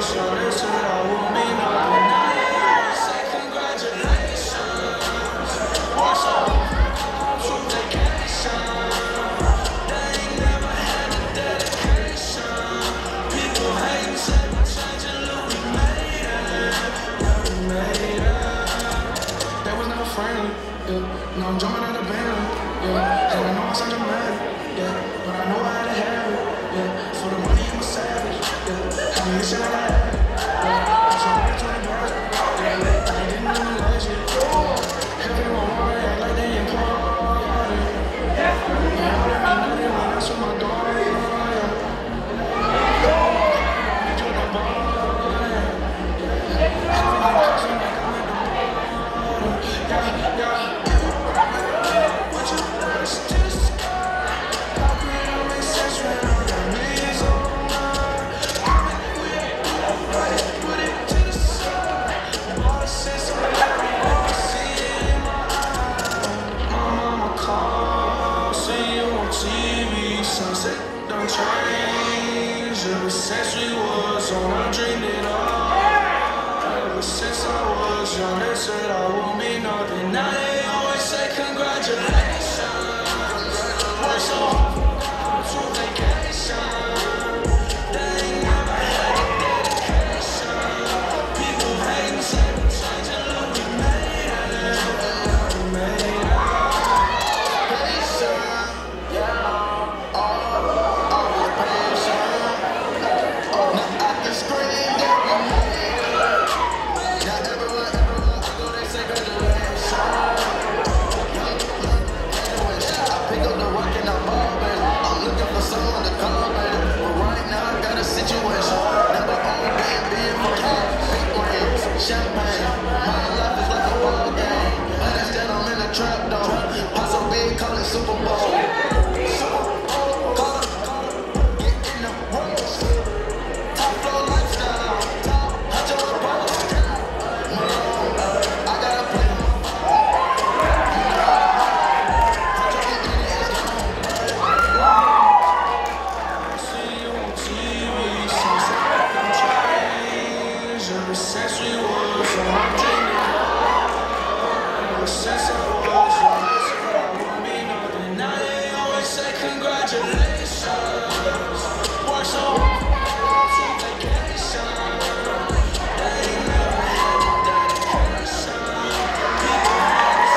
was young, they said I won't be nothing. Now they always say congratulations. Work so hard to vacation. They ain't never had the dedication. People hate and say we're changing, look, we made it. Yeah, we made it. That was never friendly. Yeah. Now I'm jumping out of Bentley. Yeah. And I know I sound dramatic. Yeah. But I know how to have it. Yeah. For the money, I'm a savage. Yeah. I mean, shit like I had it. Yeah. I'm so ready to embarrass me. Yeah. I ain't getting in the last shit. Yeah. Everyone wanna act like they important. Yeah. Yeah. All that mean nothing when that's with my daughter. Yeah. Need you in the bar. Yeah. Everything costs me like I'm in the bar. Yeah. Yeah. Don't change. Ever since we was on, I dreamed it all. Ever since I was young, they said I won't be nothing. Now they always say congratulations. Work so hard to vacation. They ain't never had the dedication. People hate and say we're changing, look, we made it. We made it. Champagne, my life is like a ball game. Instead I'm in a trap dog. Pop so big, call it Super Bowl. Get in the rush. Top flow lifestyle. Hot your post. I gotta play. I see you on TV. Sunset don't change. Ever since we was I'm dreaming of. Ever since I was young, they said I won't be nothing. Now they always say congratulations. Work so hard to vacation. They ain't never had the dedication. People hate us.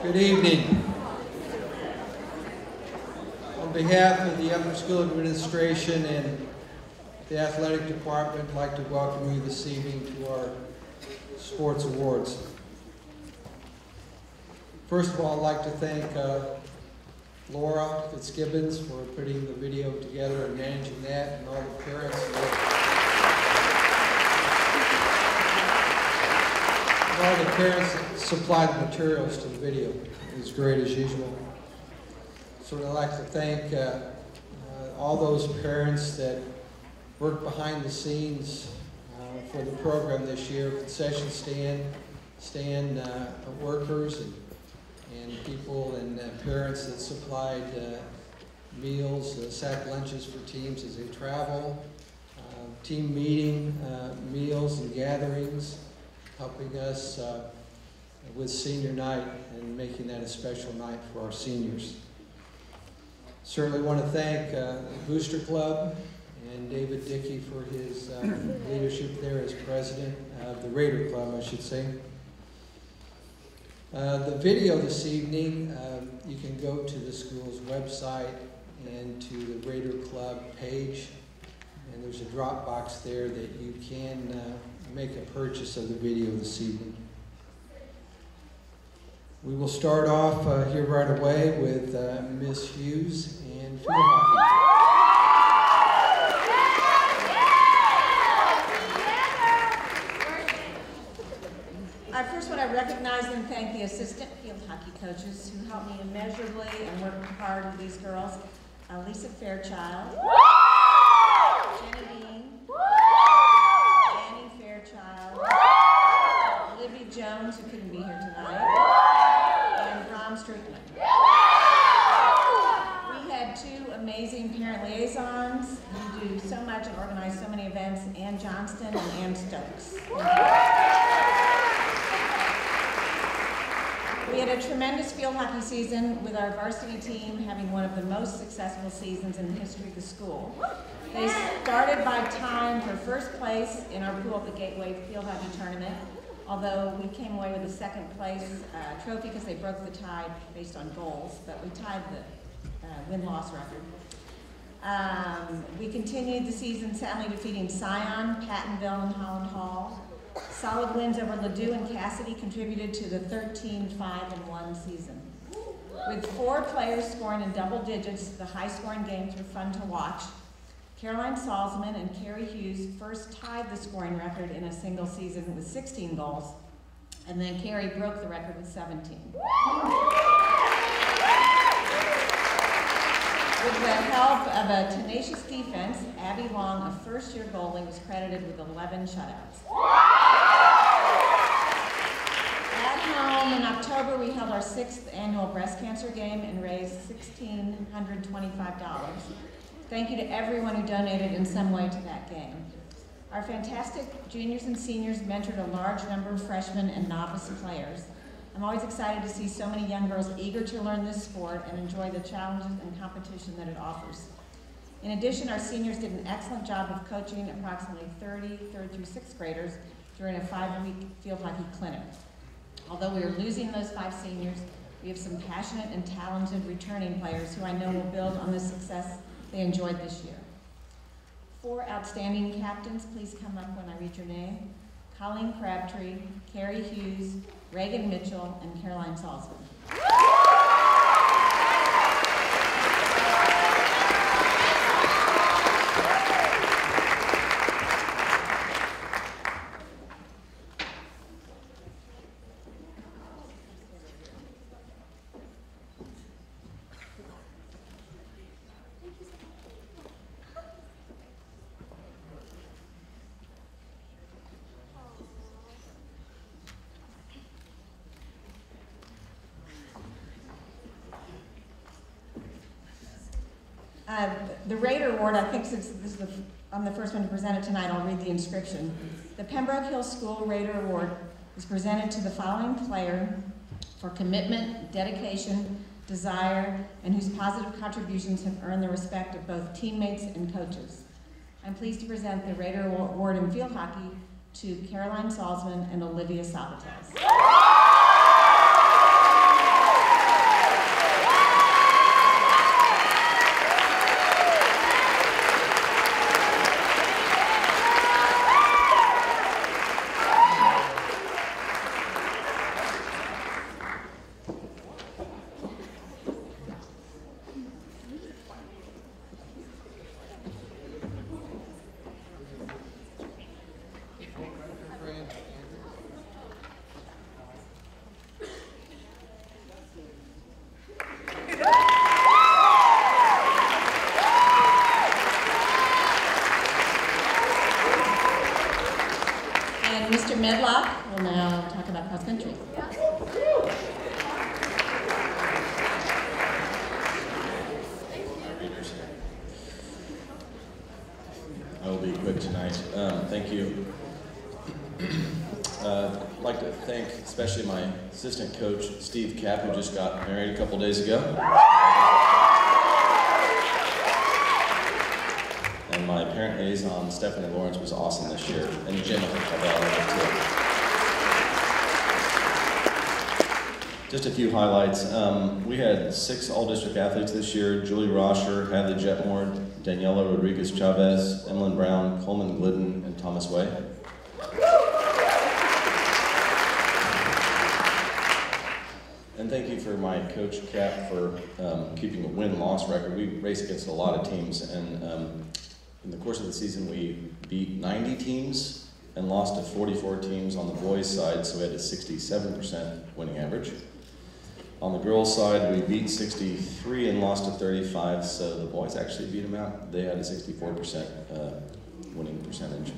Good evening. On behalf of the Upper School Administration and the Athletic Department, I'd like to welcome you this evening to our Sports Awards. First of all, I'd like to thank Laura Fitzgibbons for putting the video together and managing that, and all the parents. All the parents that supplied the materials to the video. It was great as usual. So I'd like to thank all those parents that worked behind the scenes for the program this year, concession stand workers and people and parents that supplied meals, sack lunches for teams as they travel, team meeting, meals and gatherings, helping us with senior night and making that a special night for our seniors. Certainly want to thank the Booster Club and David Dickey for his leadership there as president of the Raider Club, I should say. The video this evening, you can go to the school's website and to the Raider Club page, and there's a drop box there that you can make a purchase of the video this evening. We will start off here right away with Miss Hughes and field hockey. I first want to recognize and thank the assistant field hockey coaches who helped me immeasurably and worked hard with these girls. Lisa Fairchild, Jenny Dean, Annie Fairchild, Libby Jones, who couldn't be here tonight, and Ron Strickland. We had two amazing parent liaisons who do so much and organize so many events, Ann Johnston and Ann Stokes. We had a tremendous field hockey season with our varsity team having one of the most successful seasons in the history of the school. They started by tying for first place in our pool at the Gateway Field Hockey Tournament, although we came away with a second place trophy because they broke the tie based on goals, but we tied the win-loss record. We continued the season soundly defeating Scion, Pattonville, and Holland Hall. Solid wins over Ladue and Cassidy contributed to the 13-5-1 season. With 4 players scoring in double digits, the high-scoring games were fun to watch. Caroline Salzman and Carrie Hughes first tied the scoring record in a single season with 16 goals, and then Carrie broke the record with 17. With the help of a tenacious defense, Abby Long, a first-year goalie, was credited with 11 shutouts. At home in October, we held our 6th annual breast cancer game and raised $1,625. Thank you to everyone who donated in some way to that game. Our fantastic juniors and seniors mentored a large number of freshmen and novice players. I'm always excited to see so many young girls eager to learn this sport and enjoy the challenges and competition that it offers. In addition, our seniors did an excellent job of coaching approximately 30 3rd through 6th graders during a 5-week field hockey clinic. Although we are losing those 5 seniors, we have some passionate and talented returning players who I know will build on the success they enjoyed this year. 4 outstanding captains, please come up when I read your name. Colleen Crabtree, Carrie Hughes, Reagan Mitchell, and Caroline Salzman. The Raider Award, I think since this is I'm the first one to present it tonight, I'll read the inscription. The Pembroke Hill School Raider Award is presented to the following player for commitment, dedication, desire, and whose positive contributions have earned the respect of both teammates and coaches. I'm pleased to present the Raider Award in field hockey to Caroline Salzman and Olivia Sabates. Mr. Medlock will now talk about cross country. I will be quick tonight. Thank you. I'd like to thank especially my assistant coach, Steve Kapp, who just got married a couple days ago. And my parent liaison, Stephanie Lawrence, was awesome this year. And Jim, I too. Just a few highlights. We had 6 all-district athletes this year: Julie Rosher, Hadley Jetmore, Daniela Rodriguez Chavez, Emlyn Brown, Coleman Glidden, and Thomas Way. And thank you for my coach, Cap, for keeping a win-loss record. We race against a lot of teams, and in the course of the season, we beat 90 teams and lost to 44 teams on the boys' side, so we had a 67% winning average. On the girls' side, we beat 63 and lost to 35, so the boys actually beat them out. They had a 64% winning percentage.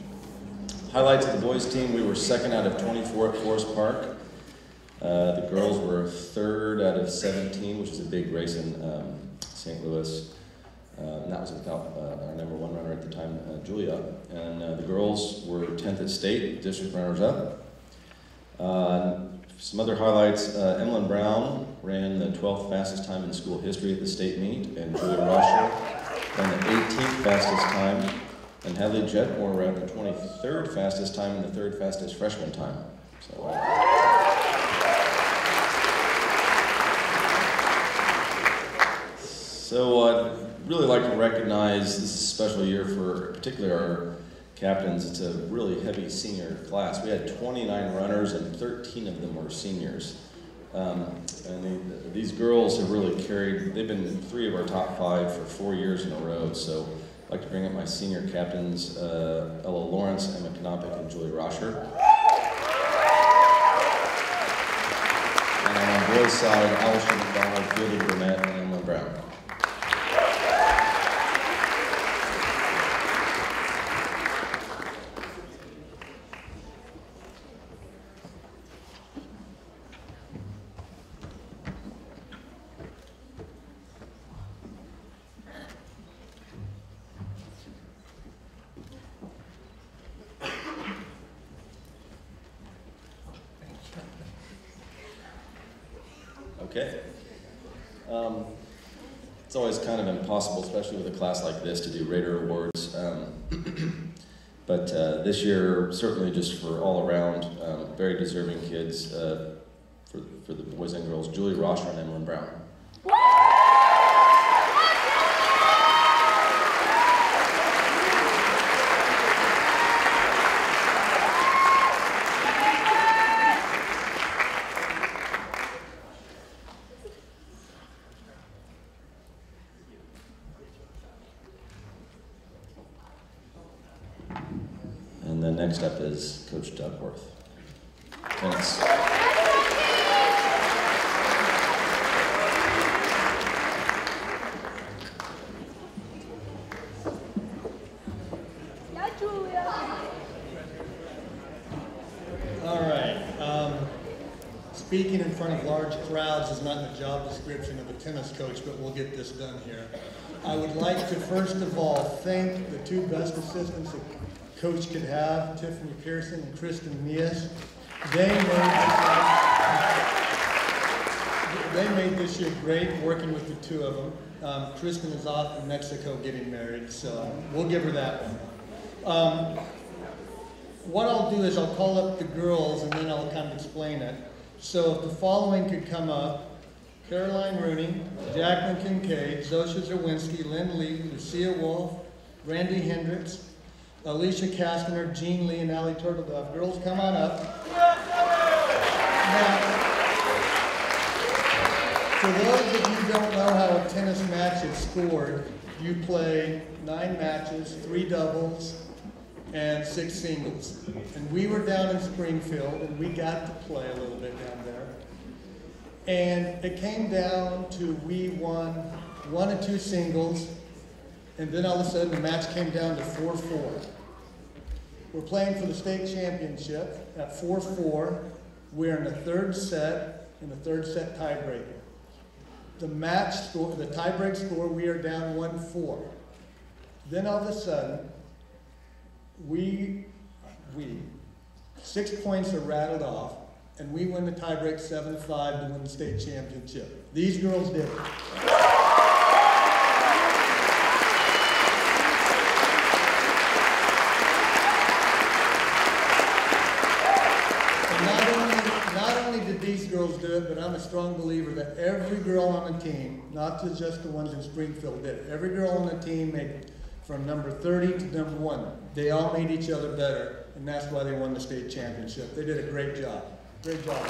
Highlights of the boys' team: we were 2nd out of 24 at Forest Park. The girls were 3rd out of 17, which is a big race in St. Louis. And that was without our #1 runner at the time, Julia. And the girls were 10th at state, district runners-up. Some other highlights: Emlyn Brown ran the 12th fastest time in school history at the state meet, and Julia Rosher ran the 18th fastest time, and Hadley Jetmore ran the 23rd fastest time and the 3rd fastest freshman time. So really like to recognize, this is a special year for particularly our captains. It's a really heavy senior class. We had 29 runners and 13 of them were seniors. These girls have really carried, they've been 3 of our top 5 for 4 years in a row. So I'd like to bring up my senior captains, Ella Lawrence, Emma Knopick, and Julie Rosher. And on boys' side, Alistair McDonald, Fielding Burnett, and Emma Brown. Okay. It's always kind of impossible, especially with a class like this, to do Raider Awards. But this year, certainly just for all around, very deserving kids for the boys and girls, Julie Rosher and Emily Brown. And then next up is Coach Duckworth. Tennis. All right. Speaking in front of large crowds is not in the job description of a tennis coach, but we'll get this done here. I would like to first of all thank the 2 best assistants that Coach could have, Tiffany Pearson and Kristen Mias. They made this year great working with the 2 of them. Kristen is off in Mexico getting married, so we'll give her that one. What I'll do is I'll call up the girls and then I'll kind of explain it. So if the following could come up: Caroline Rooney, Jacqueline Kincaid, Zosha Zerwinski, Lynn Lee, Lucia Wolf, Randy Hendricks, Alicia Kastner, Jean Lee, and Allie Turtledove. Girls, come on up. Now, for those of you who don't know how a tennis match is scored, you play 9 matches, 3 doubles, and 6 singles. And we were down in Springfield, and we got to play a little bit down there. And it came down to we won 1 and 2 singles, and then all of a sudden the match came down to 4-4. We're playing for the state championship at 4-4. We're in the 3rd set, in the 3rd set tiebreaker. The match score, the tiebreak score, we are down 1-4. Then all of a sudden, 6 points are rattled off, and we win the tiebreak 7-5 to win the state championship. These girls did it. These girls do it, but I'm a strong believer that every girl on the team, not just the ones in Springfield, did it. Every girl on the team made from number 30 to number 1. They all made each other better, and that's why they won the state championship. They did a great job. Great job.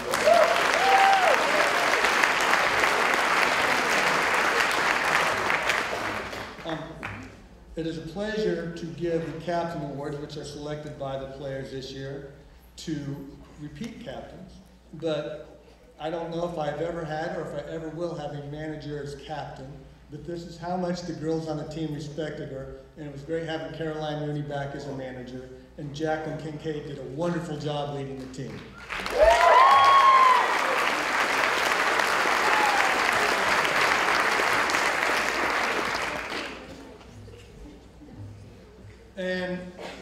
It is a pleasure to give the captain awards, which are selected by the players this year, to repeat captains. But I don't know if I've ever had or if I ever will have a manager as captain, but this is how much the girls on the team respected her, and it was great having Caroline Rooney back as a manager, and Jacqueline Kincaid did a wonderful job leading the team. And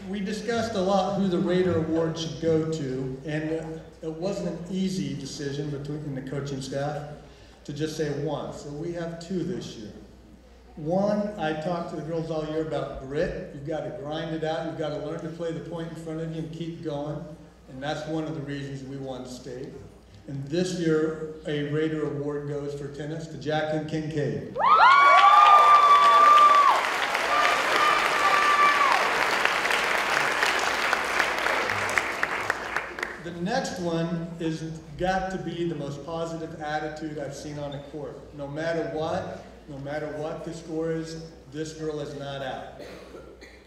we discussed a lot who the Raider Award should go to, and it wasn't an easy decision between the coaching staff to just say one. So we have 2 this year. One, I talked to the girls all year about grit. You've got to grind it out. You've got to learn to play the point in front of you and keep going. And that's one of the reasons we won state. And this year, a Raider Award goes for tennis to Jacqueline Kincaid. next one is got to be the most positive attitude I've seen on the court. No matter what the score is, this girl is not out.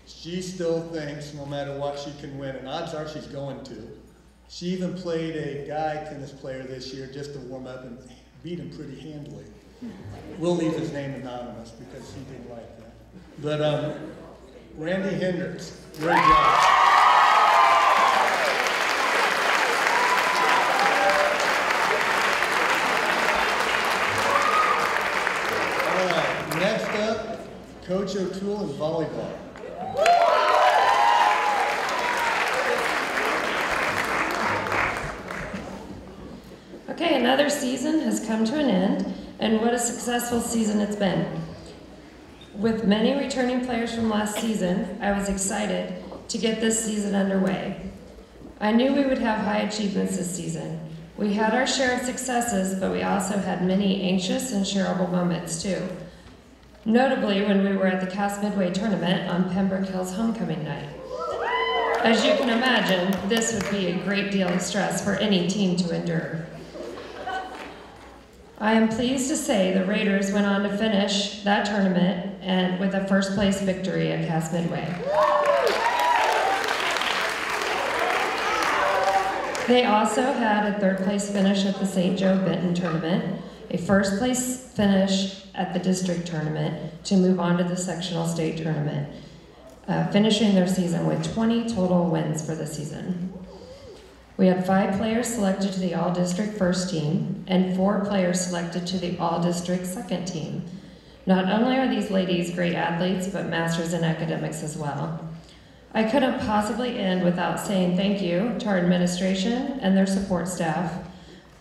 She still thinks no matter what she can win, and odds are she's going to. She even played a guy tennis player this year just to warm up and beat him pretty handily. We'll leave his name anonymous because he didn't like that. But Randy Hendricks, great job. All right, next up, Coach O'Toole in volleyball. Okay, another season has come to an end, and what a successful season it's been. With many returning players from last season, I was excited to get this season underway. I knew we would have high achievements this season. We had our share of successes, but we also had many anxious and shareable moments too. Notably when we were at the Cass Midway tournament on Pembroke Hill's homecoming night. As you can imagine, this would be a great deal of stress for any team to endure. I am pleased to say the Raiders went on to finish that tournament and with a first place victory at Cass Midway. They also had a third place finish at the St. Joe Benton tournament, a first place finish at the district tournament to move on to the sectional state tournament, finishing their season with 20 total wins for the season. We had 5 players selected to the all-district first team and 4 players selected to the all-district second team. Not only are these ladies great athletes, but masters in academics as well. I couldn't possibly end without saying thank you to our administration and their support staff,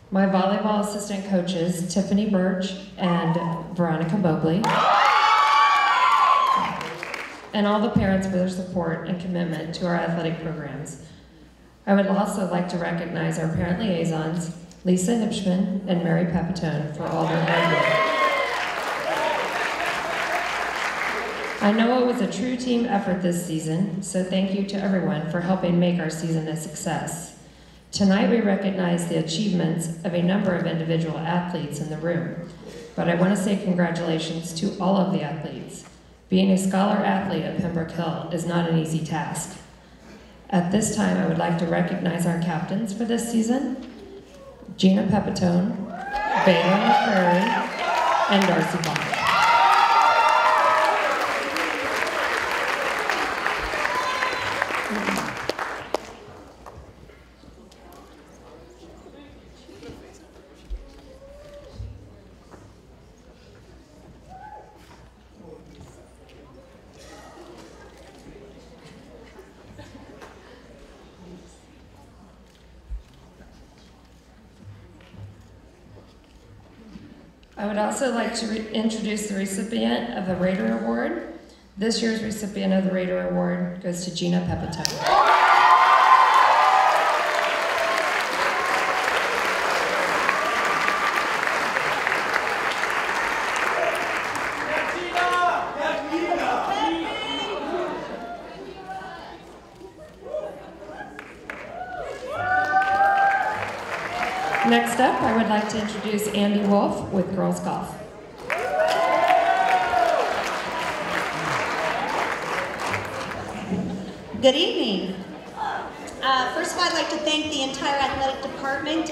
my volleyball assistant coaches, Tiffany Birch and Veronica Mobley, and all the parents for their support and commitment to our athletic programs. I would also like to recognize our parent liaisons, Lisa Hipschman and Mary Pepitone, for all their hard work. I know it was a true team effort this season, so thank you to everyone for helping make our season a success. Tonight we recognize the achievements of a number of individual athletes in the room, but I want to say congratulations to all of the athletes. Being a scholar athlete at Pembroke Hill is not an easy task. At this time, I would like to recognize our captains for this season, Gina Pepitone, Baylor McCrary, and Darcy Bond. I would also like to introduce the recipient of the Raider Award. This year's recipient of the Raider Award goes to Gina Pepitone. Next up, I would like to introduce Andy Wolf with Girls Golf. Good evening. First of all, I'd like to thank the entire athletic department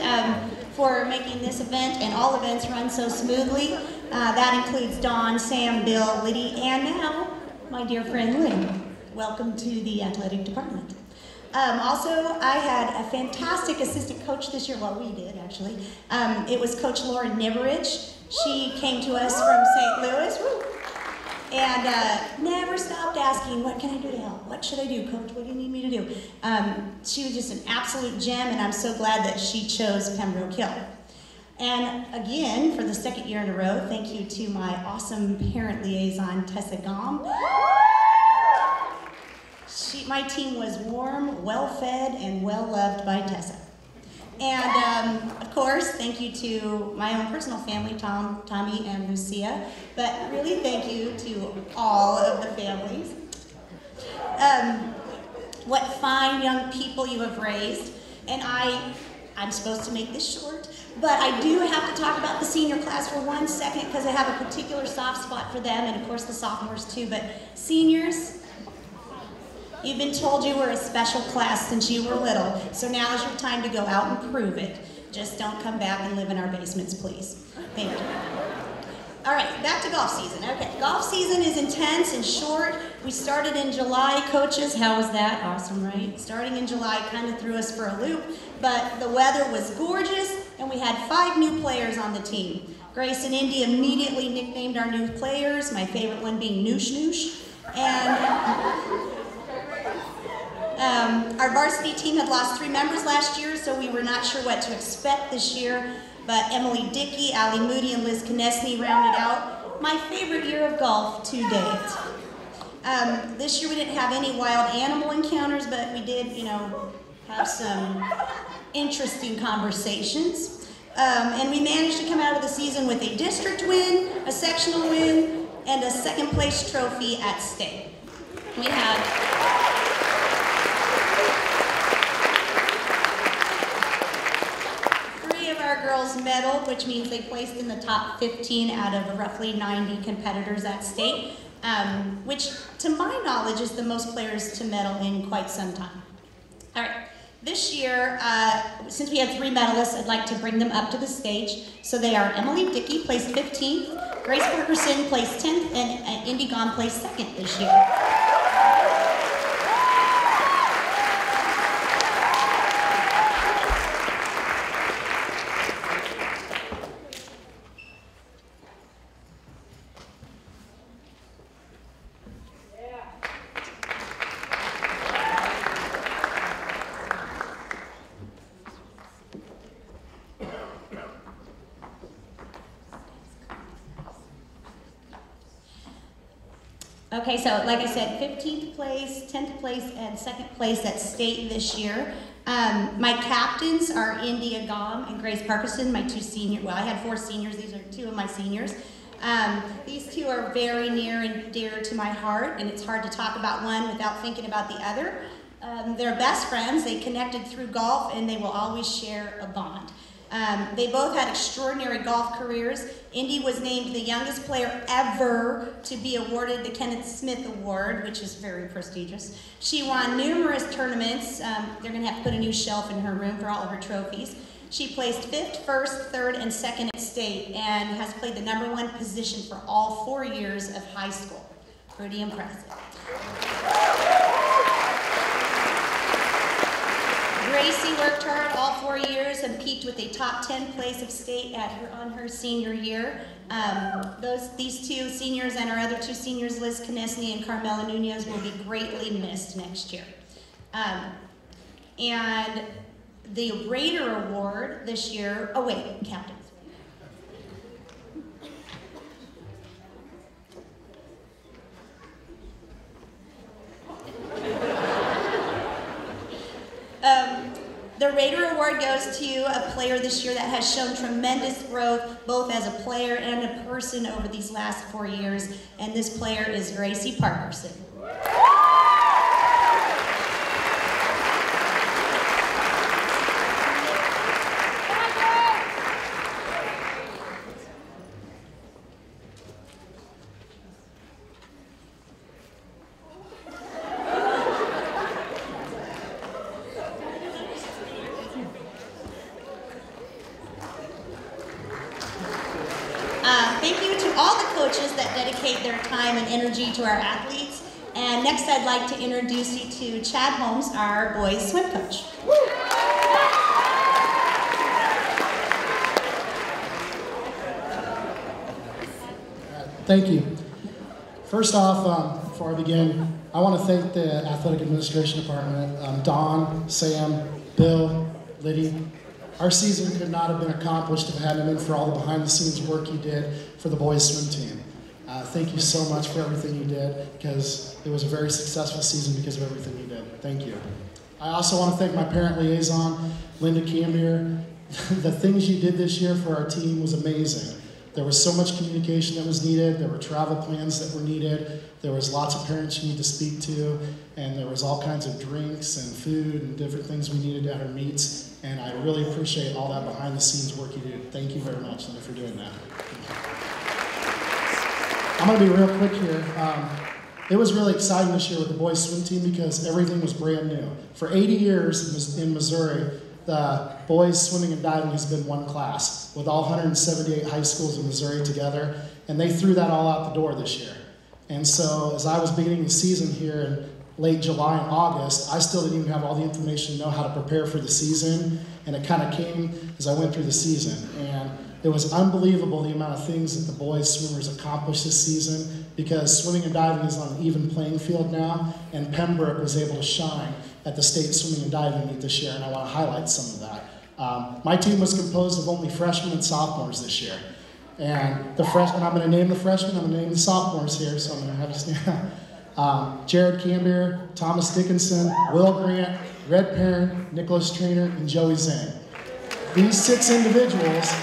for making this event and all events run so smoothly. That includes Dawn, Sam, Bill, Liddy, and now my dear friend Lynn. Welcome to the athletic department. Also, I had a fantastic assistant coach this year. Well, we did, actually. It was Coach Lauren Niverich. She came to us from St. Louis. Woo! And never stopped asking, what can I do to help? What should I do, Coach? What do you need me to do? She was just an absolute gem, and I'm so glad that she chose Pembroke Hill. And again, for the second year in a row, thank you to my awesome parent liaison, Tessa Gom. My team was warm, well-fed, and well-loved by Tessa. And of course, thank you to my own personal family, Tommy, and Lucia. But really, thank you to all of the families. What fine young people you have raised. And I I'm supposed to make this short, but I do have to talk about the senior class for 1 second because I have a particular soft spot for them, and of course the sophomores too. But seniors, you've been told you were a special class since you were little, so now is your time to go out and prove it. Just don't come back and live in our basements, please. Thank you. All right, back to golf season. Okay, golf season is intense and short. We started in July, coaches. How was that? Awesome, right? Starting in July kind of threw us for a loop, but the weather was gorgeous, and we had 5 new players on the team. Grace and Indy immediately nicknamed our new players, my favorite one being Noosh Noosh. And our varsity team had lost 3 members last year, so we were not sure what to expect this year. But Emily Dickey, Allie Moody, and Liz Konechny rounded out my favorite year of golf to date. This year we didn't have any wild animal encounters, but we did, have some interesting conversations. And we managed to come out of the season with a district win, a sectional win, and a 2nd place trophy at state. We had 3 of our girls medaled, which means they placed in the top 15 out of roughly 90 competitors at state, which to my knowledge is the most players to medal in quite some time. All right. This year, since we had 3 medalists, I'd like to bring them up to the stage. So they are Emily Dickey, placed 15th, Grace Parkerson, placed 10th, and Indy Gahn, placed 2nd this year. Okay, so like I said, 15th place, 10th place, and 2nd place at state this year. My captains are Indy Gahn and Grace Parkerson, my 2 seniors. Well, I had 4 seniors. These are 2 of my seniors. These 2 are very near and dear to my heart, and it's hard to talk about one without thinking about the other. They're best friends. They connected through golf, and they will always share a bond. They both had extraordinary golf careers. Indy was named the youngest player ever to be awarded the Kenneth Smith Award, which is very prestigious. She won numerous tournaments. They're going to have to put a new shelf in her room for all of her trophies. She placed 5th, 1st, 3rd, and 2nd at state and has played the #1 position for all 4 years of high school. Pretty impressive. Gracie worked hard all 4 years and peaked with a top 10 place of state on her senior year. These 2 seniors and our other 2 seniors, Liz Konechny and Carmela Nunez, will be greatly missed next year. And the Raider Award this year, oh wait, captains. The Raider Award goes to a player this year that has shown tremendous growth, both as a player and a person over these last 4 years, and this player is Gracie Parkerson. Thank you to all the coaches that dedicate their time and energy to our athletes. And next I'd like to introduce you to Chad Holmes, our boys swim coach. Thank you. First off, before I begin, I want to thank the Athletic Administration Department, Don, Sam, Bill, Liddy. Our season could not have been accomplished if it hadn't been for all the behind-the-scenes work you did for the boys swim team. Thank you so much for everything you did, because it was a very successful season because of everything you did. Thank you. I also want to thank my parent liaison, Linda Cambier. The things you did this year for our team was amazing. There was so much communication that was needed. There were travel plans that were needed. There was lots of parents you need to speak to, and there was all kinds of drinks and food and different things we needed at our meets. And I really appreciate all that behind the scenes work you do. Thank you very much, Linda, for doing that. I'm going to be real quick here. It was really exciting this year with the boys swim team because everything was brand new. For 80 years in Missouri, the boys swimming and diving has been one class with all 178 high schools in Missouri together, and they threw that all out the door this year. And so as I was beginning the season here in late July and August, I still didn't even have all the information to know how to prepare for the season, and it kind of came as I went through the season. And it was unbelievable the amount of things that the boys swimmers accomplished this season, because swimming and diving is on an even playing field now, and Pembroke was able to shine at the state swimming and diving meet this year, and I want to highlight some of that. My team was composed of only freshmen and sophomores this year. And the freshmen, I'm going to name the freshmen, I'm going to name the sophomores here, so I'm going to have you stand. Jared Cambier, Thomas Dickinson, Will Grant, Red Perrin, Nicholas Trainer, and Joey Zhang. These 6 individuals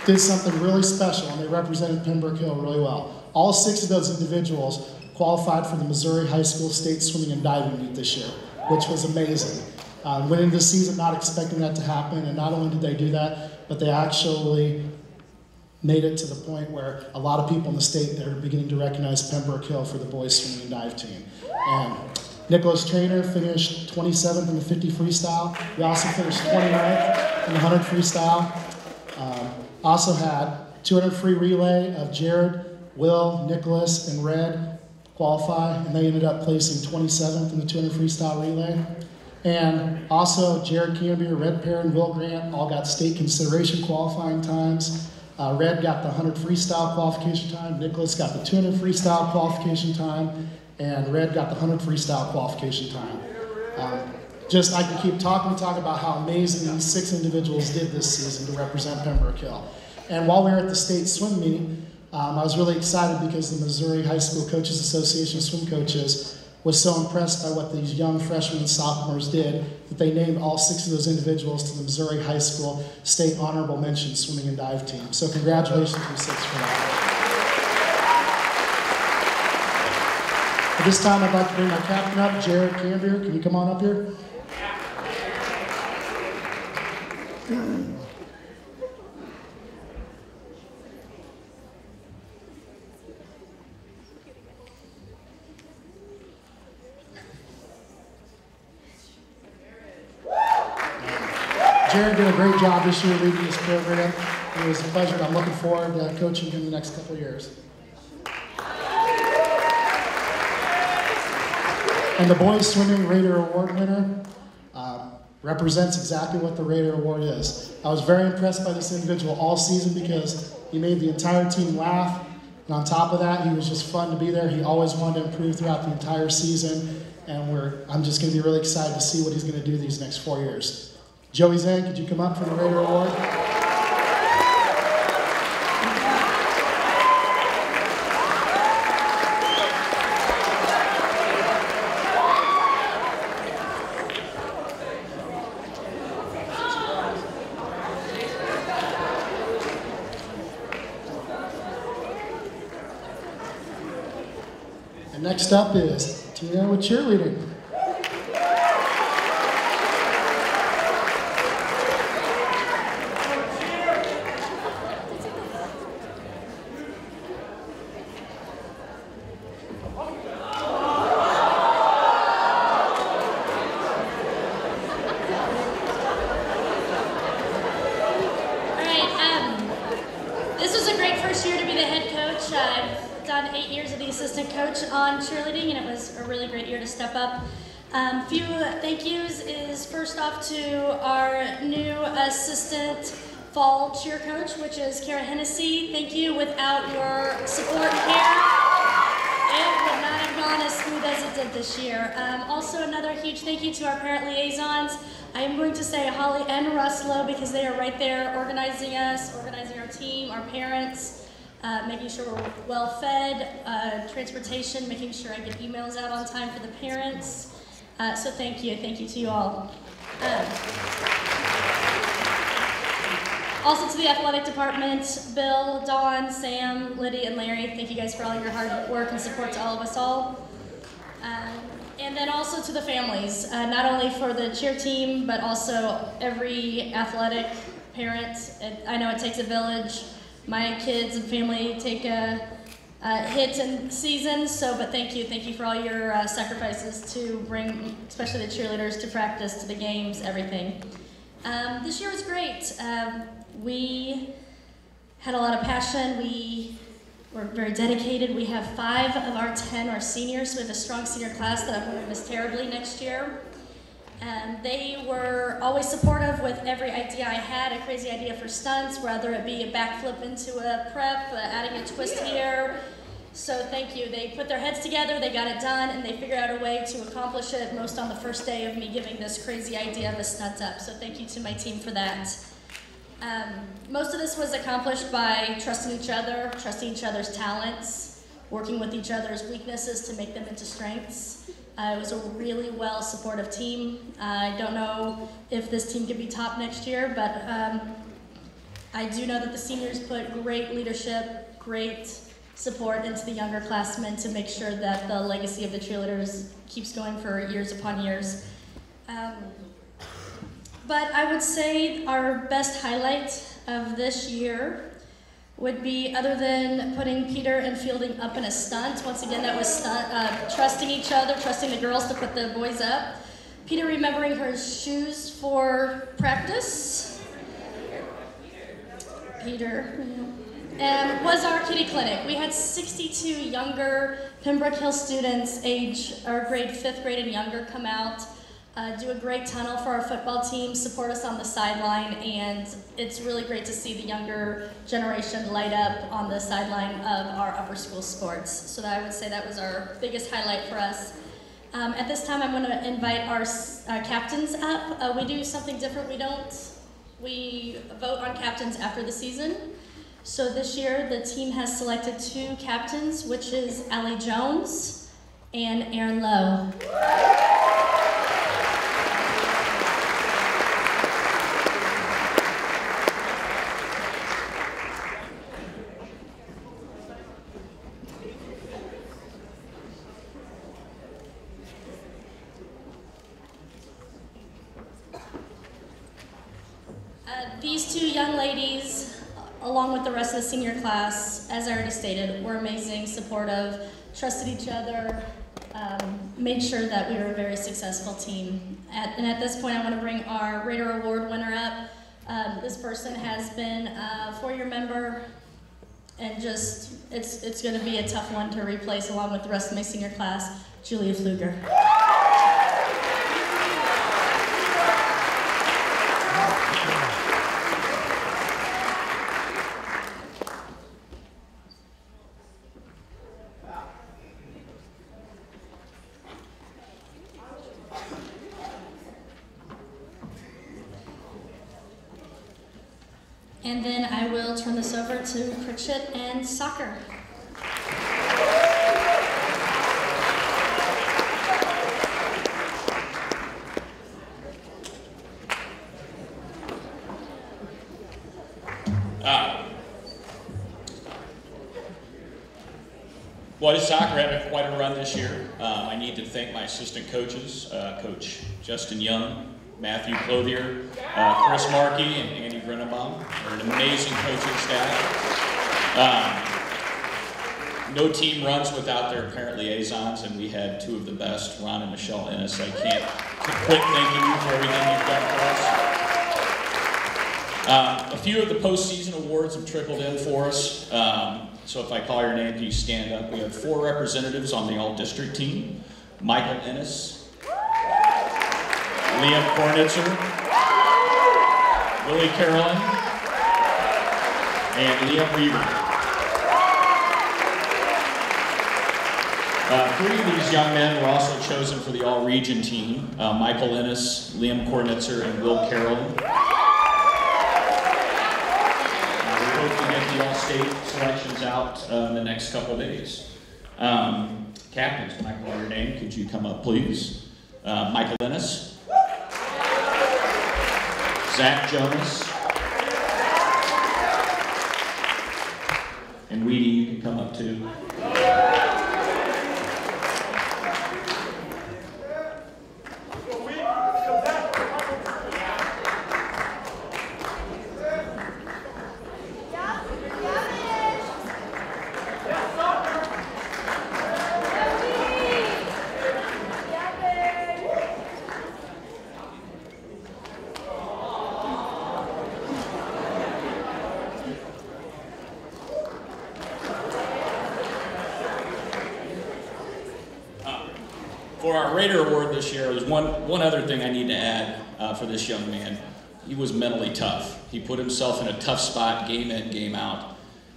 did something really special, and they represented Pembroke Hill really well. All 6 of those individuals qualified for the Missouri High School State Swimming and Diving Meet this year, which was amazing. Went into the season not expecting that to happen, and not only did they do that, but they actually made it to the point where a lot of people in the state are beginning to recognize Pembroke Hill for the boys swimming and dive team. And Nicholas Trainer finished 27th in the 50 freestyle. We also finished 29th in the 100 freestyle. Also had 200 free relay of Jared, Will, Nicholas, and Red qualify, and they ended up placing 27th in the 200 freestyle relay. And also Jared Cambier, Red Perrin, Will Grant all got state consideration qualifying times. Red got the 100 freestyle qualification time, Nicholas got the 200 freestyle qualification time, and Red got the 100 freestyle qualification time. I can keep talking about how amazing these 6 individuals did this season to represent Pembroke Hill. And while we were at the state swim meet, I was really excited because the Missouri High School Coaches Association of Swim Coaches was so impressed by what these young freshmen and sophomores did that they named all 6 of those individuals to the Missouri High School State Honorable Mention Swimming and Dive Team. So congratulations to you 6 for that. At this time, I'd like to bring my captain up, Jared Cambier. Can you come on up here? Jared did a great job this year leading this program. It was a pleasure, and I'm looking forward to coaching him the next couple of years. And the boys swimming Raider Award winner represents exactly what the Raider Award is. I was very impressed by this individual all season because he made the entire team laugh. And on top of that, he was just fun to be there. He always wanted to improve throughout the entire season. And I'm just going to be really excited to see what he's going to do these next 4 years. Joey Zhang, could you come up for the Raider Award? And next up is Tina with cheerleading. On cheerleading, and it was a really great year to step up. Few thank yous is first off to our new assistant fall cheer coach, which is Kara Hennessy. Thank you. Without your support and care, it would not have gone as smooth as it did this year. Also, another huge thank you to our parent liaisons. I am going to say Holly and Russell because they are right there organizing us, organizing our team, our parents. Making sure we're well fed, transportation, making sure I get emails out on time for the parents. So thank you to you all. Also to the athletic department, Bill, Dawn, Sam, Liddy, and Larry, thank you guys for all your hard work and support to all of us all. And then also to the families, not only for the cheer team, but also every athletic parent. I know it takes a village. My kids and family take a hit in seasons, but thank you for all your sacrifices to bring, especially the cheerleaders, to practice, to the games, everything. This year was great. We had a lot of passion. We were very dedicated. We have 5 of our 10 are seniors, so we have a strong senior class that I'm going to miss terribly next year. They were always supportive with every idea I had, a crazy idea for stunts, whether it be a backflip into a prep, adding a twist here. So thank you. They put their heads together, they got it done, and they figured out a way to accomplish it, most on the first day of me giving this crazy idea of a stunt up. So thank you to my team for that. Most of this was accomplished by trusting each other's talents, working with each other's weaknesses to make them into strengths. It was a really well supportive team. I don't know if this team could be top next year, but I do know that the seniors put great leadership, great support into the younger classmen to make sure that the legacy of the cheerleaders keeps going for years upon years. But I would say our best highlight of this year would be, other than putting Peter and Fielding up in a stunt, once again that was trusting each other, trusting the girls to put the boys up. Peter remembering her shoes for practice. Peter. And was our kitty clinic. We had 62 younger Pembroke Hill students, grade 5th grade and younger, come out, do a great tunnel for our football team, support us on the sideline, and it's really great to see the younger generation light up on the sideline of our upper school sports. So I would say that was our biggest highlight for us. At this time, I'm going to invite our captains up. We do something different. We vote on captains after the season. So this year, the team has selected 2 captains, which is Allie Jones and Aaron Lowe. These 2 young ladies, along with the rest of the senior class, as I already stated, were amazing, supportive, trusted each other, made sure that we were a very successful team. And at this point, I want to bring our Raider Award winner up. This person has been a 4-year member, and just, it's going to be a tough one to replace along with the rest of my senior class, Julia Pfluger. And then I will turn this over to Pritchett and soccer. Boys soccer had quite a run this year. I need to thank my assistant coaches, Coach Justin Young, Matthew Clothier, Chris Markey, and Andy Grenenbaum. They're an amazing coaching staff. No team runs without their parent liaisons, and we had 2 of the best, Ron and Michelle Ennis. I can't quit thanking you for everything you've done for us. A few of the postseason awards have trickled in for us. So if I call your name, you stand up. We have 4 representatives on the all-district team: Michael Ennis, Liam Kornitzer, Willie Carolyn, and Liam Weaver. 3 of these young men were also chosen for the all-region team: Michael Ennis, Liam Kornitzer, and Will Carolyn. We hope to get the all-state selections out in the next couple of days. Captains, can I call your name? Could you come up, please? Michael Ennis, Zach Jonas, And Weedy, you can come up too. For our Raider Award this year, there's one other thing I need to add for this young man. He was mentally tough. He put himself in a tough spot, game in, game out,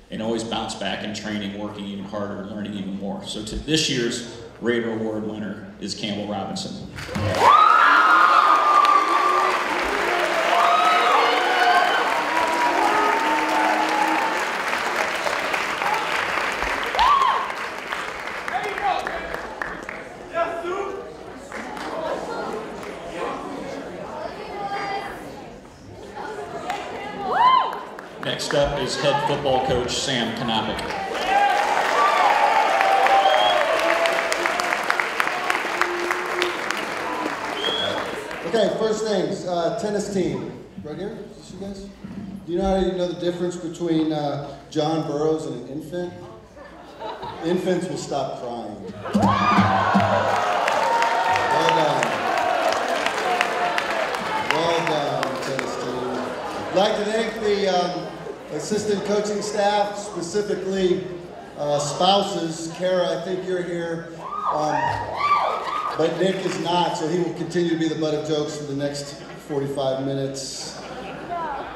and always bounced back in training, working even harder, learning even more. So to this year's Raider Award winner is Campbell Robinson. Next up is head football coach Sam Kanapic. Okay, first things, tennis team. Right here, is this you guys? Do you know how you know the difference between John Burroughs and an infant? Infants will stop crying. Well done, tennis team. I'd like to thank the assistant coaching staff, specifically spouses. Kara, I think you're here, but Nick is not, so he will continue to be the butt of jokes for the next 45 minutes.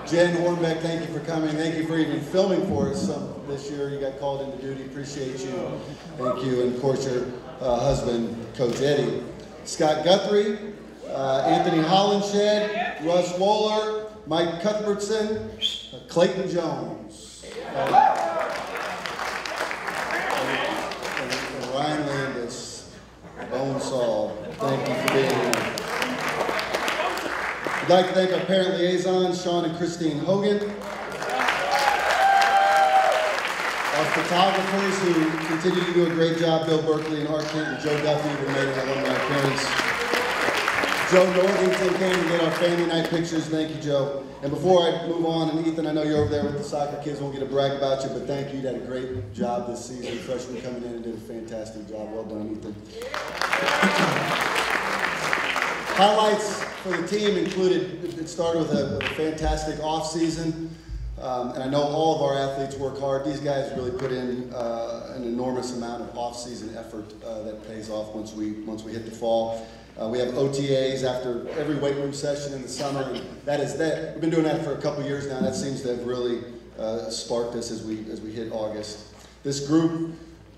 Jen Hornbeck, thank you for coming. Thank you for even filming for us this year. You got called into duty. Appreciate you. Thank you. And of course, your husband, Coach Eddie. Scott Guthrie, Anthony Hollenshed, Russ Wohler, Mike Cuthbertson, Clayton Jones, and Ryan Landis, Bone Saul. Thank you for being here. I'd like to thank our parent liaisons, Sean and Christine Hogan. Our photographers who continue to do a great job, Bill Berkeley and Art Kent and Joe Duffy, who made an alumni appearance. Joe Northington came to get our family night pictures. Thank you, Joe. And before I move on, and Ethan, I know you're over there with the soccer kids, won't get to brag about you, but thank you. You did a great job this season. Freshman coming in and did a fantastic job. Well done, Ethan. Highlights for the team included, it started with a fantastic off-season. And I know all of our athletes work hard. These guys really put in an enormous amount of off-season effort that pays off once we hit the fall. We have OTAs after every weight room session in the summer. And we've been doing that for a couple years now. That seems to have really sparked us as we hit August. This group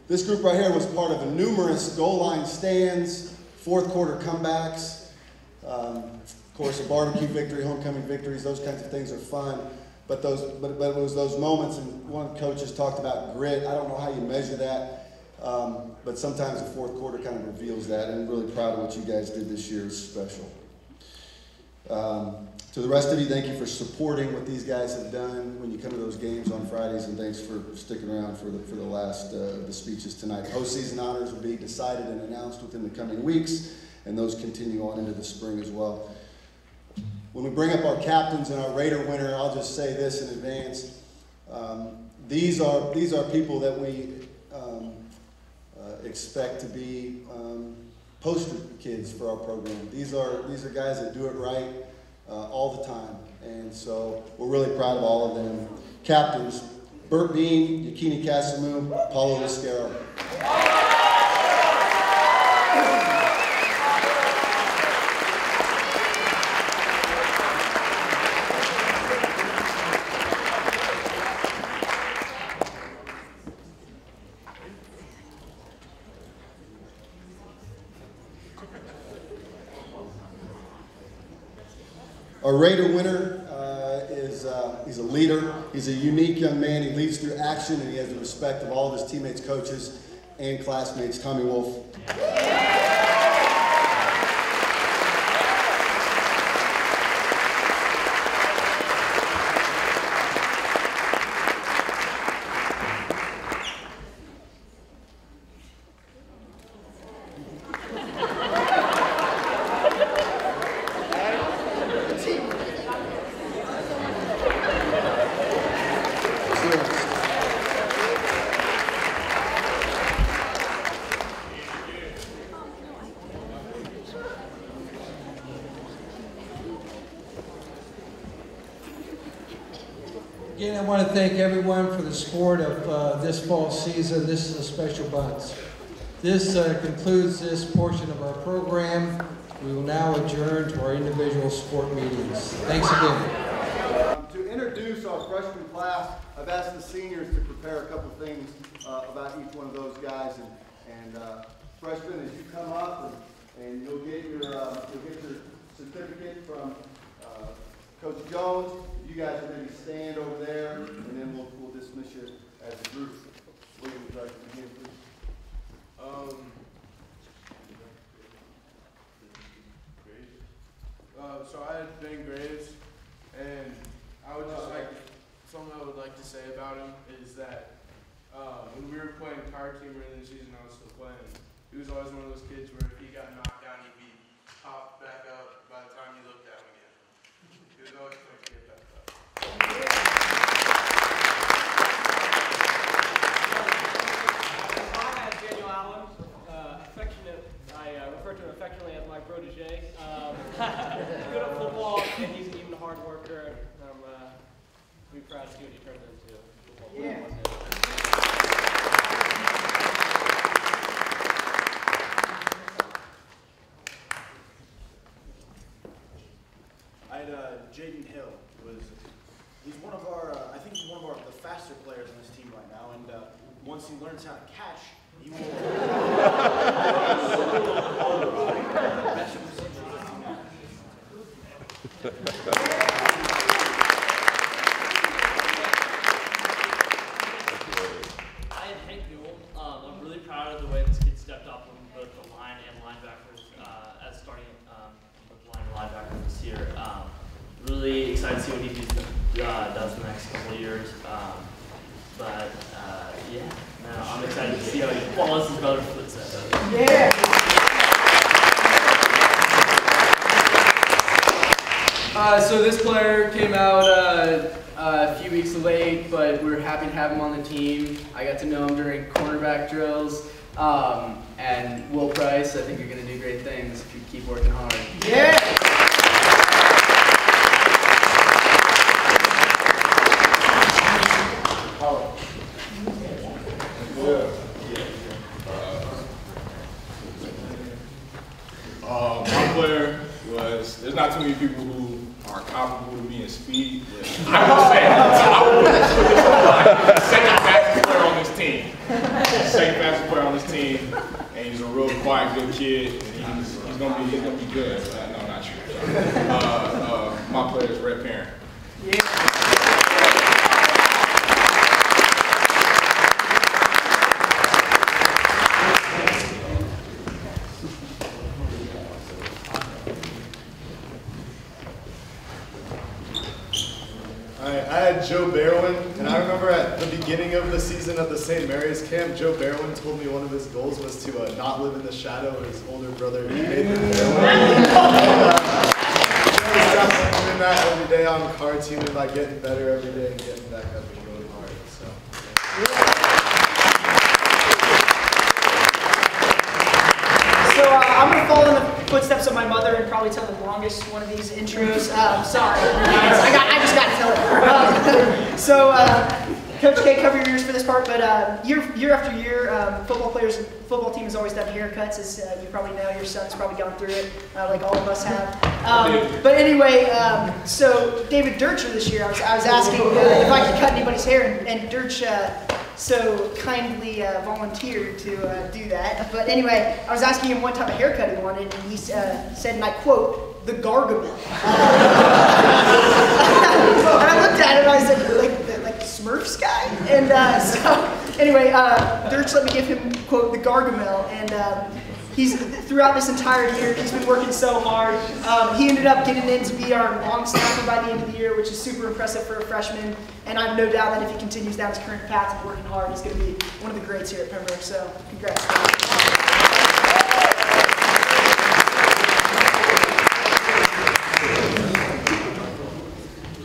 right here was part of numerous goal line stands, fourth quarter comebacks. Of course, a barbecue victory, homecoming victories, those kinds of things are fun. But it was those moments, and one of the coaches talked about grit. I don't know how you measure that, but sometimes the fourth quarter kind of reveals that, and I'm really proud of what you guys did this year. Is special. To the rest of you, thank you for supporting what these guys have done when you come to those games on Fridays, and thanks for sticking around for the last the speeches tonight. Postseason honors will be decided and announced within the coming weeks, and those continue on into the spring as well. When we bring up our captains and our Raider winner, I'll just say this in advance. These are people that we expect to be poster kids for our program. These are guys that do it right all the time, and so we're really proud of all of them. Captains: Bert Bean, Yakini Casamu, Paulo Liscaro. Our Raider winner he's a leader. He's a unique young man. He leads through action, and he has the respect of all of his teammates, coaches, and classmates. Tommy Wolf. Again, I want to thank everyone for the support of this fall season. This is a special bunch. This concludes this portion of our program. We will now adjourn to our individual sport meetings. Thanks again. To introduce our freshman class, I've asked the seniors to prepare a couple things about each one of those guys. And freshmen, as you come up, and you'll get your certificate from Coach Jones. You guys will maybe stand over there, and then we'll dismiss you as a group. William, would you like to begin, please? So I had Ben Graves, and I would just something I would like to say about him is that when we were playing entire team early in the season, I was still playing. He was always one of those kids where if he got knocked down, he'd be popped back up by the time you looked at him again. He was always quick to get back up. I have Daniel Allen, I refer to him affectionately as my protege. Good at football, and he's even a hard worker. I'm really proud to see what he turned into. Yeah. I had Jaden Hill. He's one of our, I think he's one of the faster players on this team right now, and once he learns how to catch, he will. I'm really proud of the way this kid stepped up on both the line and linebackers as starting with line linebackers this year. Really excited to see what he does the next couple of years. Yeah, no, I'm excited to see how he follows his brother's footsteps. Yeah. So this player came out a few weeks late, but we're happy to have him on the team. I got to know him during cornerback drills. And Will Price, I think you're going to do great things if you keep working hard. Yeah! My player was, there's not too many people who are comparable to me in speed, but I would say, I would put this on like second fastest player on this team. Second fastest player on this team, and he's a real quiet, good kid, and he's gonna be good. No, not true. My player is Red Parent. Yeah. I had Joe Barwin, and I remember at the beginning of the season of the St. Mary's camp, Joe Barwin told me one of his goals was to not live in the shadow of his older brother, Nathan Barwin. He's doing that every day on cards, he was like getting better every day and getting back up and going hard. So. So I'm going to follow in the footsteps of my mother and probably tell the longest one of these intros. Sorry, I just got to tell it. Coach K, cover your ears for this part, but year after year, football team has always done haircuts, as you probably know. Your son's probably gone through it, like all of us have. But anyway, so David Dircher this year, I was asking if I could cut anybody's hair, and Dirch so kindly volunteered to do that. But anyway, I was asking him what type of haircut he wanted, and he said, and I quote, the Gargamel. And I looked at it and I said, like the Smurfs guy? And so anyway, Dirch let me give him, quote, the Gargamel. And he's, throughout this entire year, he's been working so hard. He ended up getting in to be our long snapper by the end of the year, which is super impressive for a freshman. And I have no doubt that if he continues down his current path of working hard, he's going to be one of the greats here at Pembroke. So, congrats.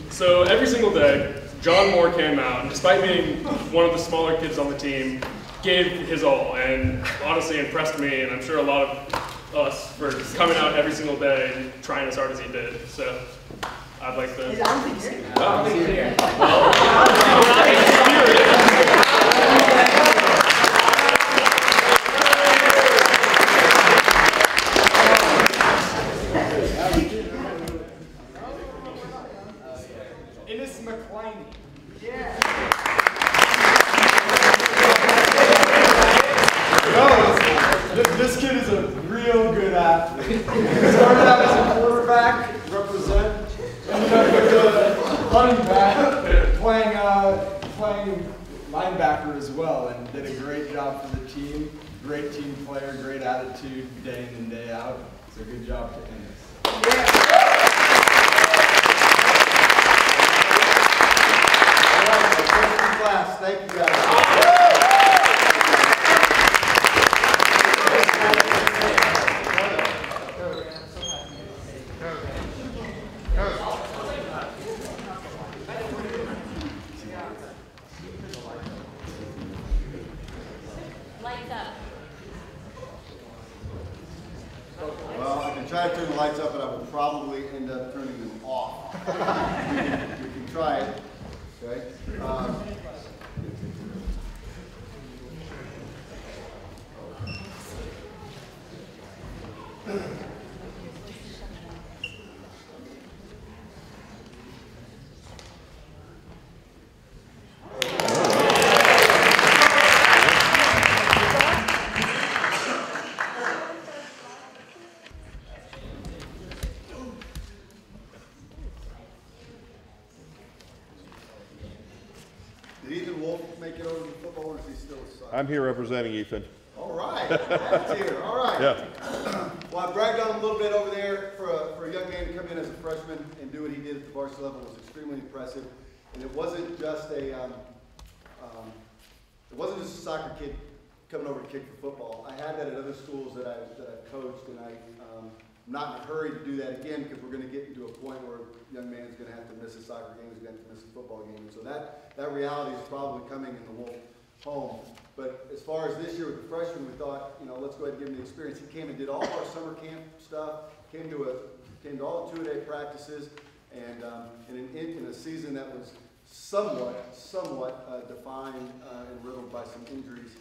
So every single day, John Moore came out, and despite being one of the smaller kids on the team, gave his all, and honestly impressed me, and I'm sure a lot of us for coming out every single day and trying as hard as he did. So I'd like to. I don't think he's here. I don't think he's here. Ennis McCliney. Yeah. This kid is a real good athlete. Started out as a quarterback, represent, ended up as a running back, playing linebacker as well, and did a great job for the team. Great team player, great attitude day in and day out. So good job to Ennis. All right, freshman class, thank you guys. Lights up. Well, I can try to turn the lights up, but I will probably end up turning them off. We can try it, okay? Did Ethan Wolf make it over to the football, or is he still a son? I'm here representing Ethan. All right, that's here. All right. Yeah. Well, I bragged on him a little bit over there for a young man to come in as a freshman and do what he did at the varsity level was extremely impressive. And it wasn't just a soccer kid coming over to kick for football. I had that at other schools that I've coached, and I'm not in a hurry to do that again because we're going to get into a point where a young man is going to have to miss a soccer game, he's going to have to miss a football game. And so that reality is probably coming in the Wolf home. But as far as this year with the freshmen, we thought, let's go ahead and give him the experience. He came and did all of our summer camp stuff, came to all the two-a-day practices, and in a season that was somewhat defined and riddled by some injuries,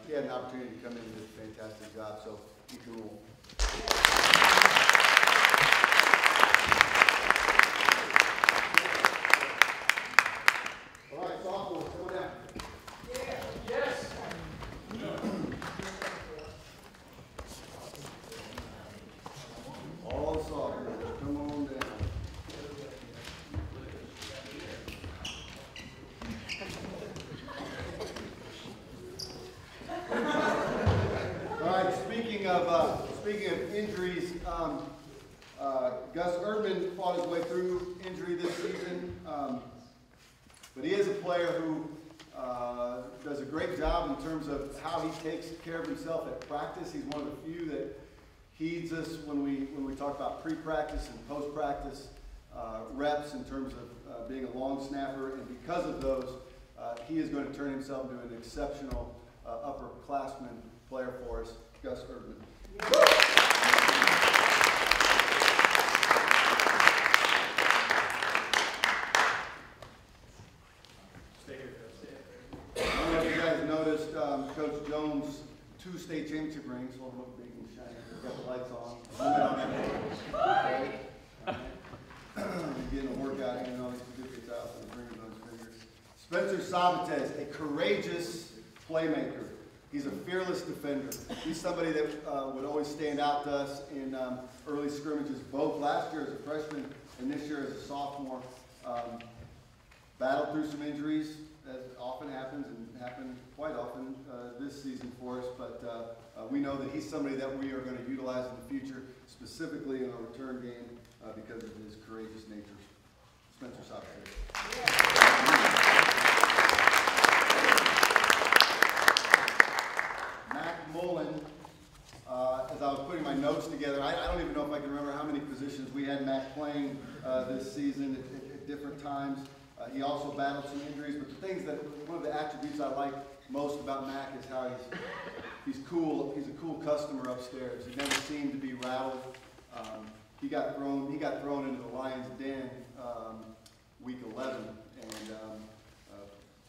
he had an opportunity to come in and do a fantastic job. So Ethan Wolf. All right, sophomore, come on down. Yes. All the sophomores, come on down. All right, speaking of injuries, Gus Erdman fought his way through injury this season, but he is a player who does a great job in terms of how he takes care of himself at practice. He's one of the few that heeds us when we talk about pre-practice and post-practice reps in terms of being a long snapper, and because of those, he is going to turn himself into an exceptional upperclassman player for us, Gus Erdman. I don't know if you guys noticed Coach Jones' 2 state championship rings. Hold them up big and shiny. We've got the lights on. You're getting a workout, getting all these certificates out, so the rings on his fingers. Spencer Sabates, a courageous playmaker. He's a fearless defender. He's somebody that would always stand out to us in early scrimmages, both last year as a freshman and this year as a sophomore. Battled through some injuries, as often happens, and happened quite often this season for us, but we know that he's somebody that we are going to utilize in the future, specifically in our return game, because of his courageous nature. Spencer Sabates. Mac Mullen, as I was putting my notes together, I don't even know if I can remember how many positions we had Mac playing this season at different times. He also battled some injuries, but one of the attributes I like most about Mac is how he's cool. He's a cool customer upstairs. He never seemed to be rattled. he got thrown into the Lions' den week 11 and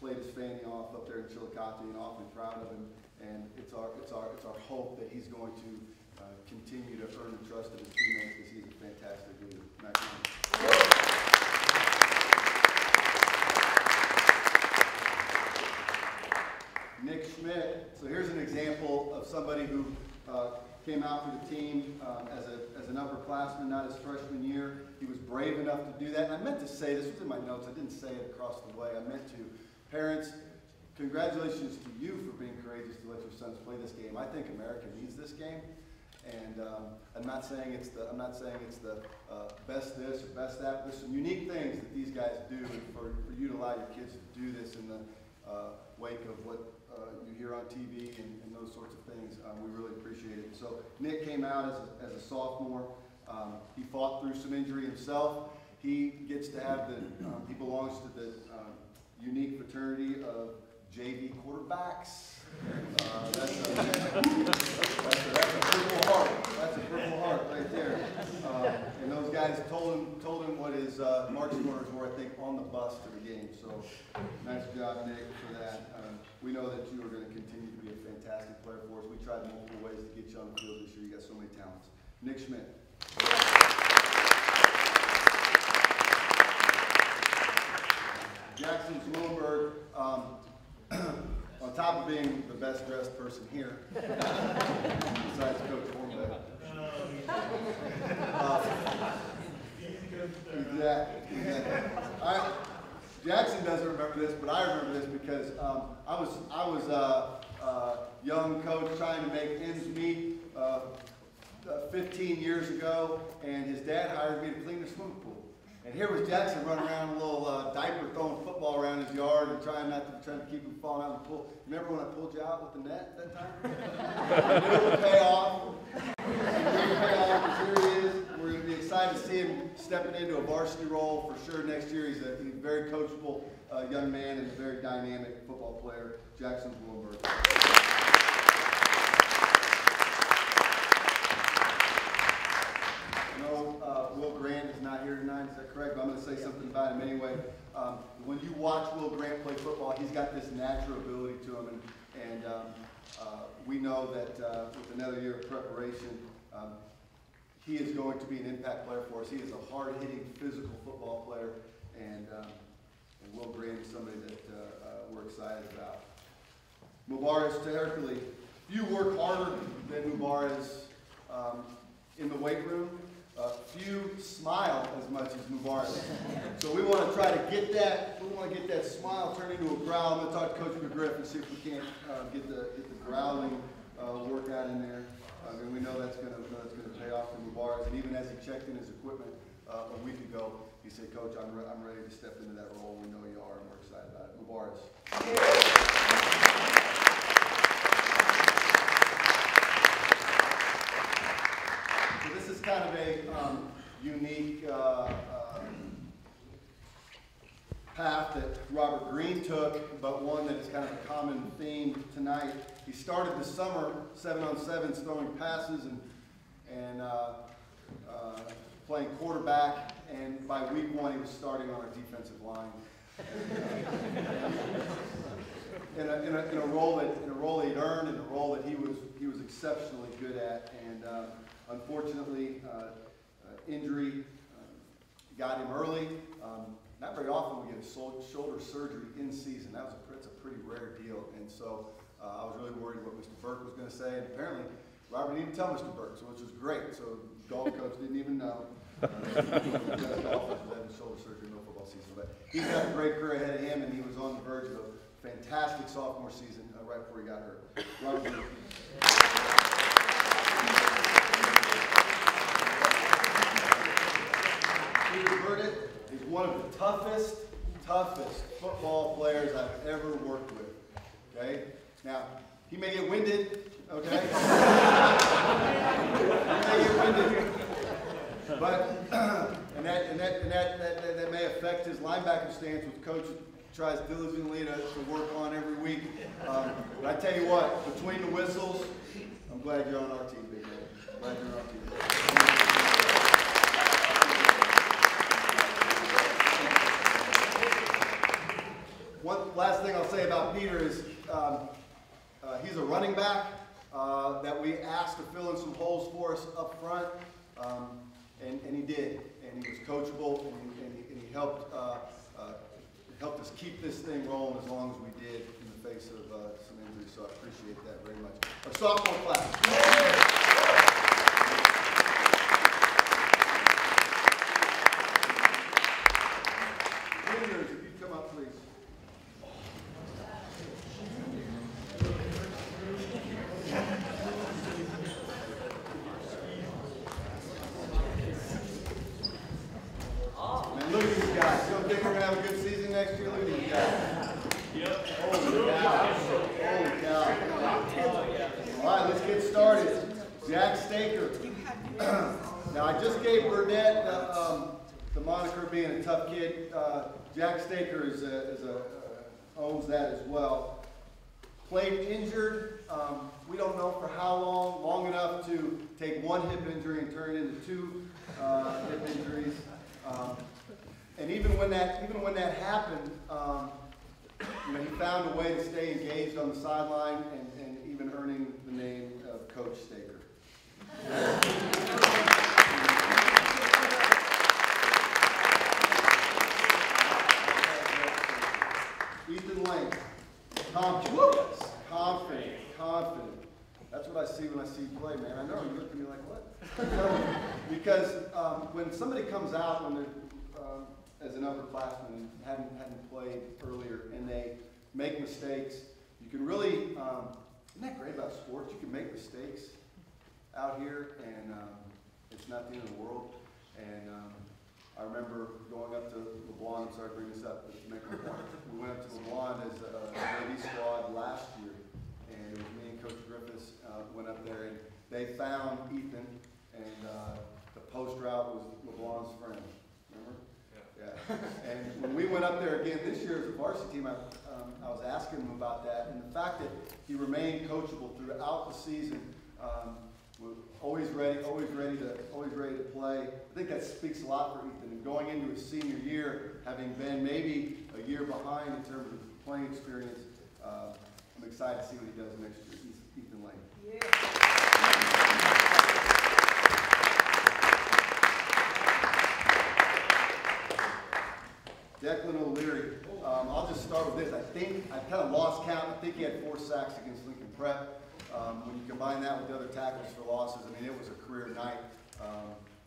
played his fanny off up there in Chillicothe, and awfully proud of him. And it's our hope that he's going to continue to earn the trust of his teammates because he's a fantastic leader. Nick Schmidt. So here's an example of somebody who came out for the team as an upperclassman, not his freshman year. He was brave enough to do that. And I meant to say, this was in my notes, I didn't say it across the way. I meant to. Parents, congratulations to you for being courageous to let your sons play this game. I think America needs this game. And I'm not saying it's the best this or best that. There's some unique things that these guys do, and for you to allow your kids to do this in the wake of what you hear on TV and those sorts of things, we really appreciate it. So Nick came out as a sophomore. He fought through some injury himself. He gets to have he belongs to the unique fraternity of JV quarterbacks. That's a purple heart. That's a purple heart right there. And those guys told him what his marching orders were, I think, on the bus to the game. So nice job, Nick, for that. We know that you are going to continue to be a fantastic player for us. We tried multiple ways to get you on the field this year. You got so many talents. Nick Schmidt. Jackson Zwolenberg, on top of being the best dressed person here, besides Coach Hornbeck. Exactly. Jackson doesn't remember this, but I remember this because I was a young coach trying to make ends meet 15 years ago, and his dad hired me to clean the swimming pool. And here was Jackson running around in a little diaper, throwing football around his yard and trying to keep him falling out of the pool. Remember when I pulled you out with the net that time? I knew it would pay off. Here he is. We're going to be excited to see him stepping into a varsity role for sure next year. He's a very coachable young man and a very dynamic football player, Jackson Bloomberg. Will Grant is not here tonight, is that correct? But I'm going to say something about him anyway. When you watch Will Grant play football, he's got this natural ability to him, and we know that with another year of preparation, he is going to be an impact player for us. He is a hard-hitting, physical football player, and Will Grant is somebody that we're excited about. Mubarak Terkali, few work harder than Mubarak in the weight room. Few smile as much as Mubarak. So we want to try to get that. We want to get that smile turned into a growl. I'm going to talk to Coach McGriff and see if we can't get the growling workout in there. And we know that's going to pay off for Mubarak. And even as he checked in his equipment a week ago, he said, "Coach, I'm ready to step into that role. We know you are, and we're excited about it." Mubarak. This is kind of a unique path that Robert Green took, but one that is kind of a common theme tonight. He started the summer 7-on-7s, throwing passes and playing quarterback, and by week 1 he was starting on our defensive line. In a role that he'd earned, in a role that he was exceptionally good at, and unfortunately, injury got him early. Not very often we get a shoulder surgery in season. That's a pretty rare deal, and so I was really worried what Mr. Burke was going to say, and apparently Robert didn't even tell Mr. Burke, so which was great. So golf coach didn't even know. Golfers having shoulder surgery, no football season, but he's got a great career ahead of him, and he was on the verge of a fantastic sophomore season right before he got hurt. Robert. Peter Burdett is one of the toughest football players I've ever worked with. Okay? Now, he may get winded, okay? He may get winded. But and that may affect his linebacker stance, which Coach tries diligently to work on every week. But I tell you what, between the whistles, I'm glad you're on our team, big man. Glad you're on our team. Peter is, he's a running back that we asked to fill in some holes for us up front, and he did. And he was coachable, and he helped helped us keep this thing rolling as long as we did in the face of some injuries. So I appreciate that very much. Our sophomore class. Juniors, if you come up, please. Man, look at these guys. You don't think we're going to have a good season next year? Look at these guys. Yep. Holy cow. Holy cow. All right, let's get started. Jack Staker. Now, I just gave Burnett the moniker being a tough kid. Jack Staker owns that as well. Played injured. We don't know for how long enough to take one hip injury and turn it into two hip injuries. And even when that happened, he found a way to stay engaged on the sideline and even earning the name of Coach Staker. Ethan Lane, confident. That's what I see when I see you play, man. I know you look at me like, what? Because when somebody comes out when they're as an upperclassman and hadn't played earlier, and they make mistakes, you can really, isn't that great about sports? You can make mistakes out here, and it's not the end of the world. And I remember going up to LeBlanc. I'm sorry to bring this up, but to make my point. We went up to LeBlanc as a Navy squad last year, and it was me and Coach Griffiths went up there, and they found Ethan, and the post route was LeBlanc's friend. Remember? Yeah. And when we went up there again this year as a varsity team, I was asking him about that, and the fact that he remained coachable throughout the season. Always ready to play. I think that speaks a lot for Ethan. And going into his senior year, having been maybe a year behind in terms of playing experience, I'm excited to see what he does next year. He's Ethan Lane. Yeah. Declan O'Leary. I'll just start with this. I kind of lost count. I think he had 4 sacks against Lincoln Prep. When you combine that with the other tackles for losses, I mean, it was a career night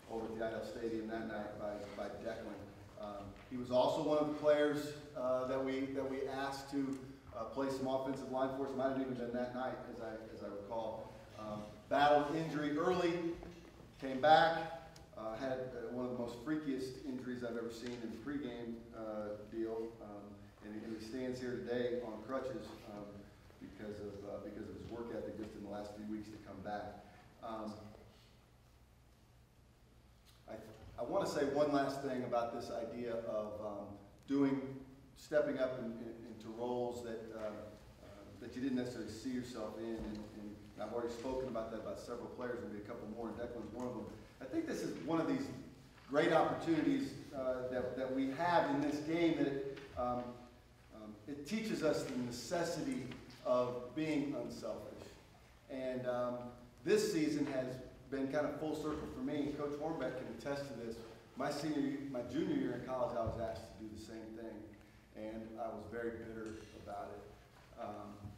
over at the Idell Stadium that night by Declan. He was also one of the players that we asked to play some offensive line for us. Might have even been that night, as I recall. Battled injury early, came back, had one of the most freakiest injuries I've ever seen in the pregame deal, and he stands here today on crutches. Because of his work ethic just in the last few weeks to come back. I want to say one last thing about this idea of stepping up into roles that you didn't necessarily see yourself in, and I've already spoken about that about several players, and maybe a couple more, and Declan's one of them. I think this is one of these great opportunities that we have in this game that it teaches us the necessity of being unselfish. And this season has been kind of full circle for me. Coach Hornbeck can attest to this. My junior year in college, I was asked to do the same thing, and I was very bitter about it.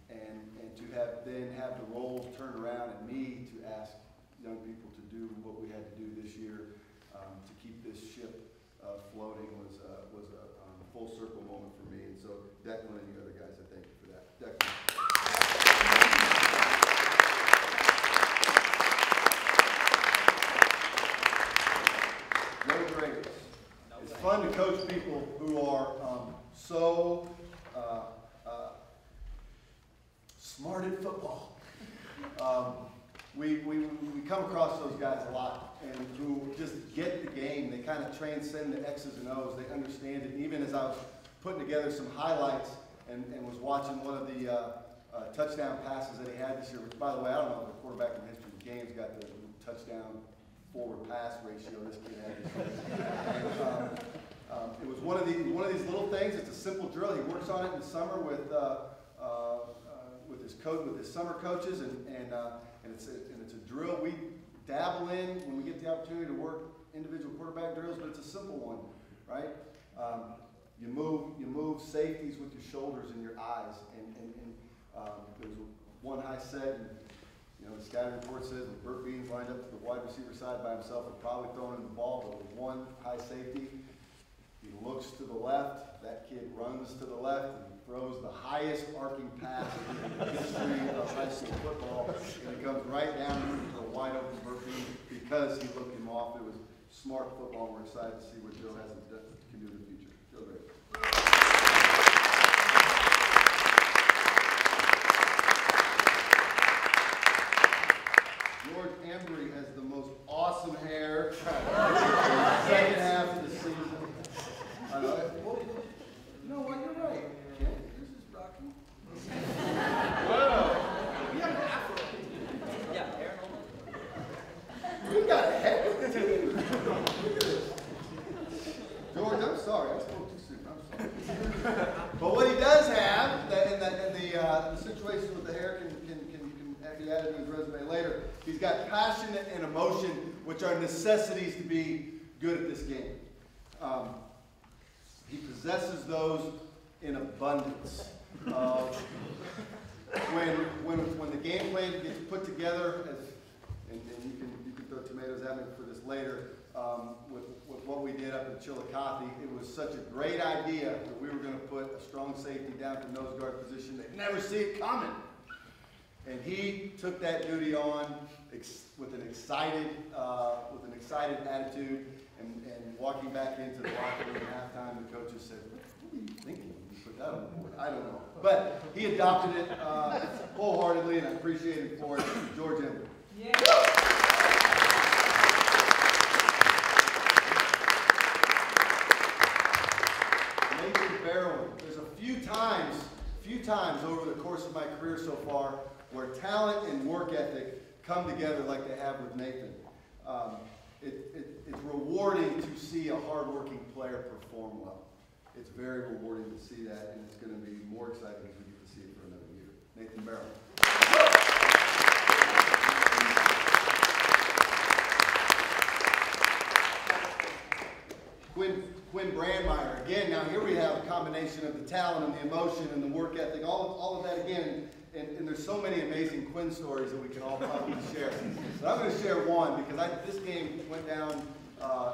And to have the roles turned around and me to ask young people to do what we had to do this year to keep this ship floating was a full circle moment for me. And so Declan and you other guys, I thank you for that. Declan. No grades. It's fun to coach people who are so smart at football. We come across those guys a lot, and who just get the game. They kind of transcend the X's and O's. They understand it. Even as I was putting together some highlights and was watching one of the touchdown passes that he had this year, which, by the way, I don't know if the quarterback in the history of the game's got the touchdown forward pass ratio this kid had this year. It was one of these little things. It's a simple drill. He works on it in the summer with with his coach, with his summer coaches, and it's a drill we dabble in when we get the opportunity to work individual quarterback drills, but it's a simple one, right? You move safeties with your shoulders and your eyes, and there was one high set, and the scouting report says that Burt Beans lined up to the wide receiver side by himself and probably throwing in the ball, but with one high safety, he looks to the left, that kid runs to the left, and throws the highest arcing pass in the history of high school football, and it comes right down to the wide open Burt Beans because he looked him off. It was smart football, and we're excited to see what Joe can do in the future. Joe Barry. George Embry has the most awesome hair in the second half of the season. You know what? You're right. Okay, this is Rocky. Whoa! We have an afro. Yeah, Aaron. We got a heck of a team. Look at this. George, I'm sorry. I spoke too soon. I'm sorry. But what he does have, the situation with the hair can be added to his resume later. He's got passion and emotion, which are necessities to be good at this game. He possesses those in abundance. When the game plan gets put together, and you can throw tomatoes at me for this later, with what we did up in Chillicothe, it was such a great idea that we were going to put a strong safety down to nose guard position. They'd never see it coming. And he took that duty on with an excited attitude, and walking back into the locker room at halftime, the coaches said, "What were you thinking when you put that on the board?" I don't know, but he adopted it wholeheartedly, and I appreciate him for it. George Embry. Yeah. Nathan Barrow. There's a few times over the course of my career so far where talent and work ethic come together like they have with Nathan. It's rewarding to see a hardworking player perform well. It's very rewarding to see that, and it's going to be more exciting as we get to see it for another year. Nathan Barrow. Quinn Brandmeier. Again, now here we have a combination of the talent and the emotion and the work ethic, all of that again. And there's so many amazing Quinn stories that we can all probably share. But I'm going to share one because this game went down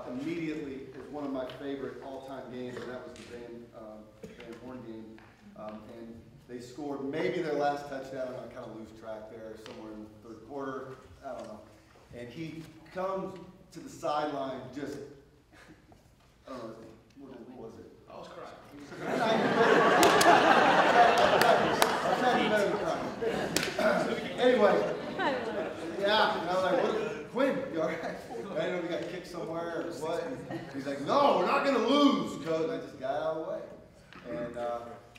immediately as one of my favorite all-time games, and that was the Van Horn game. And they scored maybe their last touchdown. I kind of lose track there, somewhere in the third quarter. I don't know. And he comes to the sideline just, I don't know, what was it? I was crying. Anyway, yeah, and I was like, what, Quinn, you all right? I didn't know we got kicked somewhere or what. And he's like, no, we're not going to lose, coach. And I just got out of the way. And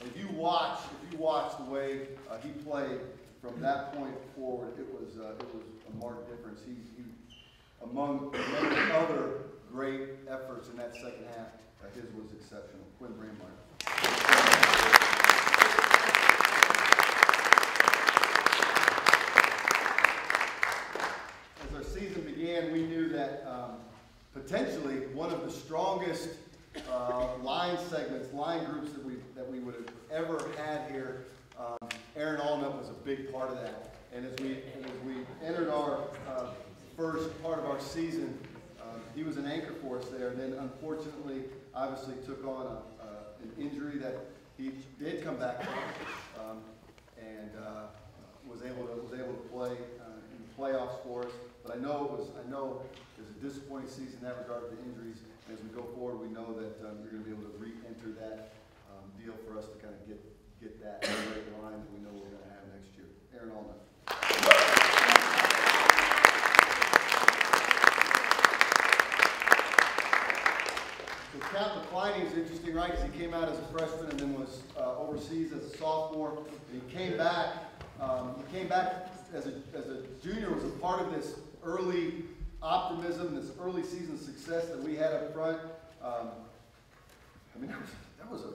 if you watch the way he played from that point forward, it was a marked difference. He among many other great efforts in that second half, his was exceptional. Quinn Brandmeier. As our season began, we knew that potentially one of the strongest line segments, line groups that we would have ever had here, Aaron Allnut was a big part of that. And as we entered our first part of our season, he was an anchor for us there. And then, unfortunately, obviously took on an injury that he did come back from, and was able to play in the playoffs for us. But I know it was a disappointing season in that regard to the injuries. And as we go forward, we know that you're going to be able to re-enter that deal for us to kind of get that right line that we know we're going to have next year. Aaron Allnut. So Captain Kleining is interesting, right? Because he came out as a freshman and then was overseas as a sophomore. And he came back. As a junior. Was a part of this early optimism, this early season success that we had up front. I mean, that was a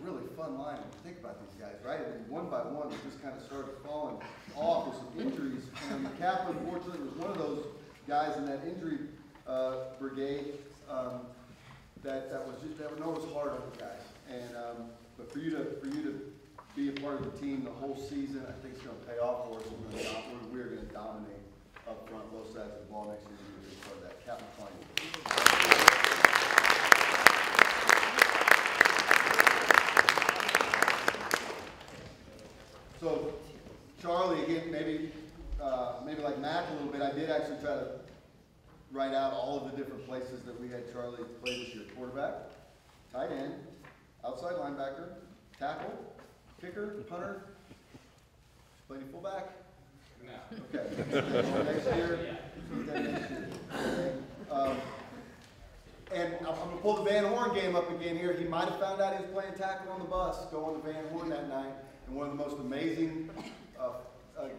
really fun line when you think about these guys, right? I mean, one by one, they just kind of started falling off with some injuries. And Kaplan, unfortunately, was one of those guys in that injury brigade that were always hard on the guys. And but for you to be a part of the team the whole season, I think it's going to pay off for us. We're going to dominate up front, both sides of the ball next year. We're going to be part of that. Captain Klein. So, Charlie, again, maybe like Mac a little bit, I did actually try to write out all of the different places that we had Charlie play this year. Quarterback, tight end, outside linebacker, tackle, kicker, punter. Played any fullback? No. Okay. Next year. And I'm going to pull the Van Horn game up again here. He might have found out he was playing tackle on the bus, going to Van Horn that night. And one of the most amazing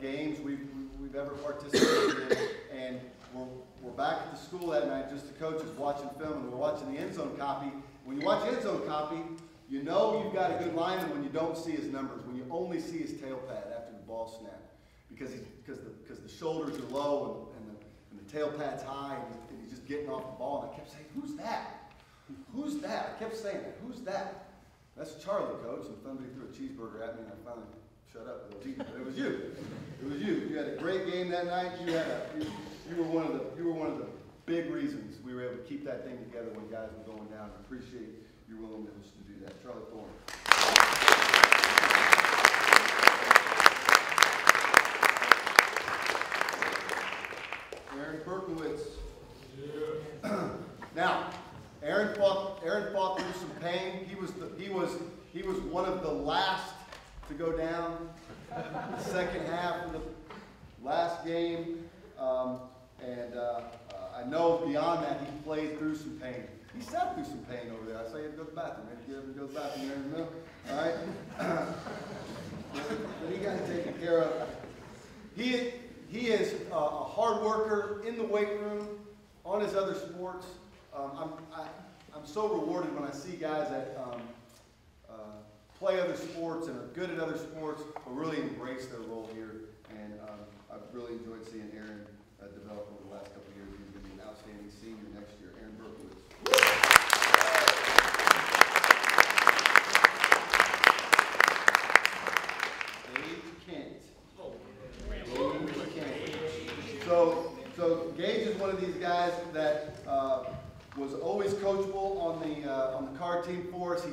games we've ever participated in. And we're back at the school that night, just the coaches watching film, and we're watching the end zone copy. When you watch end zone copy, you know you've got a good lineman when you don't see his numbers, when you only see his tail pad after the ball snap, because the shoulders are low and the tail pad's high, and he's just getting off the ball. And I kept saying, "Who's that? Who's that?" I kept saying that. "Who's that?" "That's Charlie, coach." And somebody threw a cheeseburger at me, and I finally shut up. It was you. It was you. You had a great game that night. You were one of the big reasons we were able to keep that thing together when guys were going down. I appreciate your willingness to do that. Charlie Thorne. Aaron Berkowitz. Yeah. Now, Aaron fought through some pain. He was one of the last to go down the second half of the last game. I know beyond that he played through some pain. He sat through some pain over there. I say, "Go to the bathroom." Maybe get him to go to the bathroom there in the middle. All right. But he got taken care of. He is a hard worker in the weight room, on his other sports. I'm so rewarded when I see guys that play other sports and are good at other sports, but really embrace their role here. And I've really enjoyed seeing Aaron develop over the last couple of years. He's going to be an outstanding senior next year. Aaron Berkowitz. So Gage is one of these guys that was always coachable on the card team for us.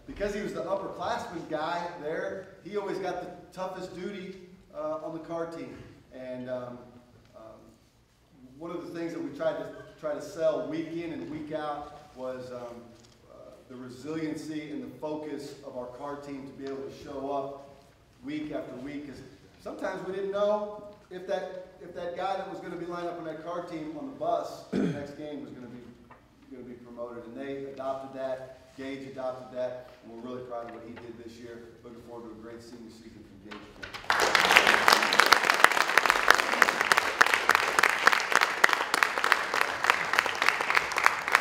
Because he was the upperclassman guy there, he always got the toughest duty on the card team. And one of the things that we try to sell week in and week out was the resiliency and the focus of our card team to be able to show up week after week. Because sometimes we didn't know if that guy that was going to be lined up on that card team on the bus the next game was going to be promoted, and they adopted that. Gage adopted that, and we're really proud of what he did this year. Looking forward to a great senior season from Gage.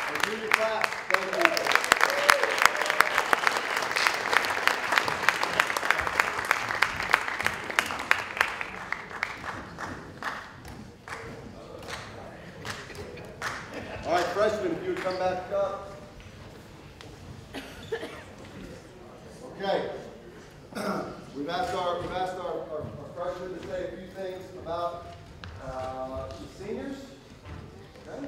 Our junior class, thank you. All right, freshmen, if you would come back up. Okay. We've asked our freshmen to say a few things about the seniors. Okay.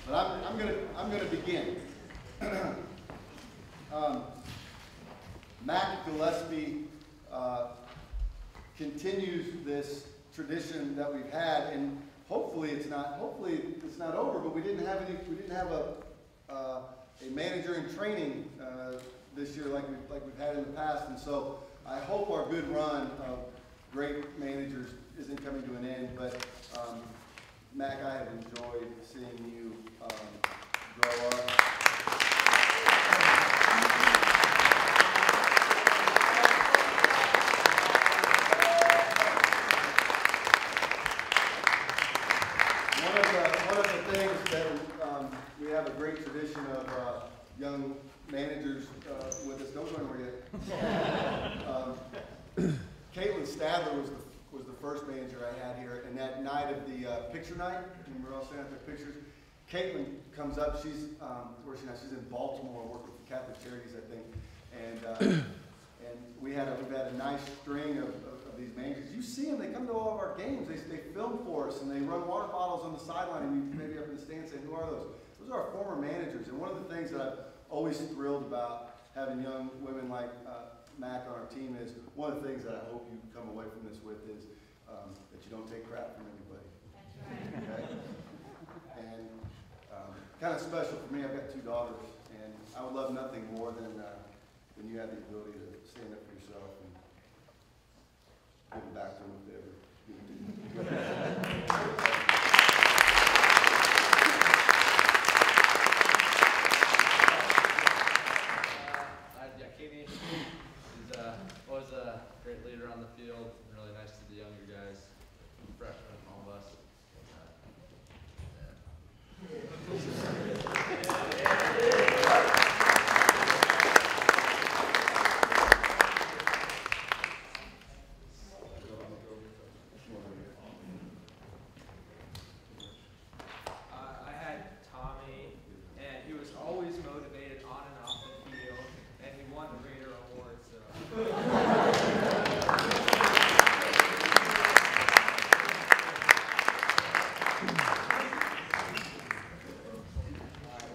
But I'm gonna begin. Mac Gillespie continues this tradition that we've had, and hopefully it's not over. But we didn't have a manager in training this year like we've had in the past, and so I hope our good run of great managers isn't coming to an end. But Mac, I have enjoyed seeing you grow up. One of the things young managers with us. Don't go anywhere yet. Caitlin Stadler was the first manager I had here, and that night of the picture night, when we were all standing up there pictures, Caitlin comes up. She's where's she now? She's in Baltimore, working with the Catholic Charities, I think, and we've had a nice string of these managers. You see them; they come to all of our games. They film for us, and they run water bottles on the sideline, and you maybe up in the stands saying, "Who are those?" Those are our former managers, and one of the things that I'm always thrilled about having young women like Mac on our team is one of the things that I hope you come away from this with is that you don't take crap from anybody. That's right. Okay? And kind of special for me, I've got 2 daughters, and I would love nothing more than you have the ability to stand up for yourself and give it back to them if they ever give it to you. Katie is always a great leader on the field, really nice to the younger guys, freshmen, all of us. I had Tommy, and he was always motivated on and off the field, and he won the Raider Award, so.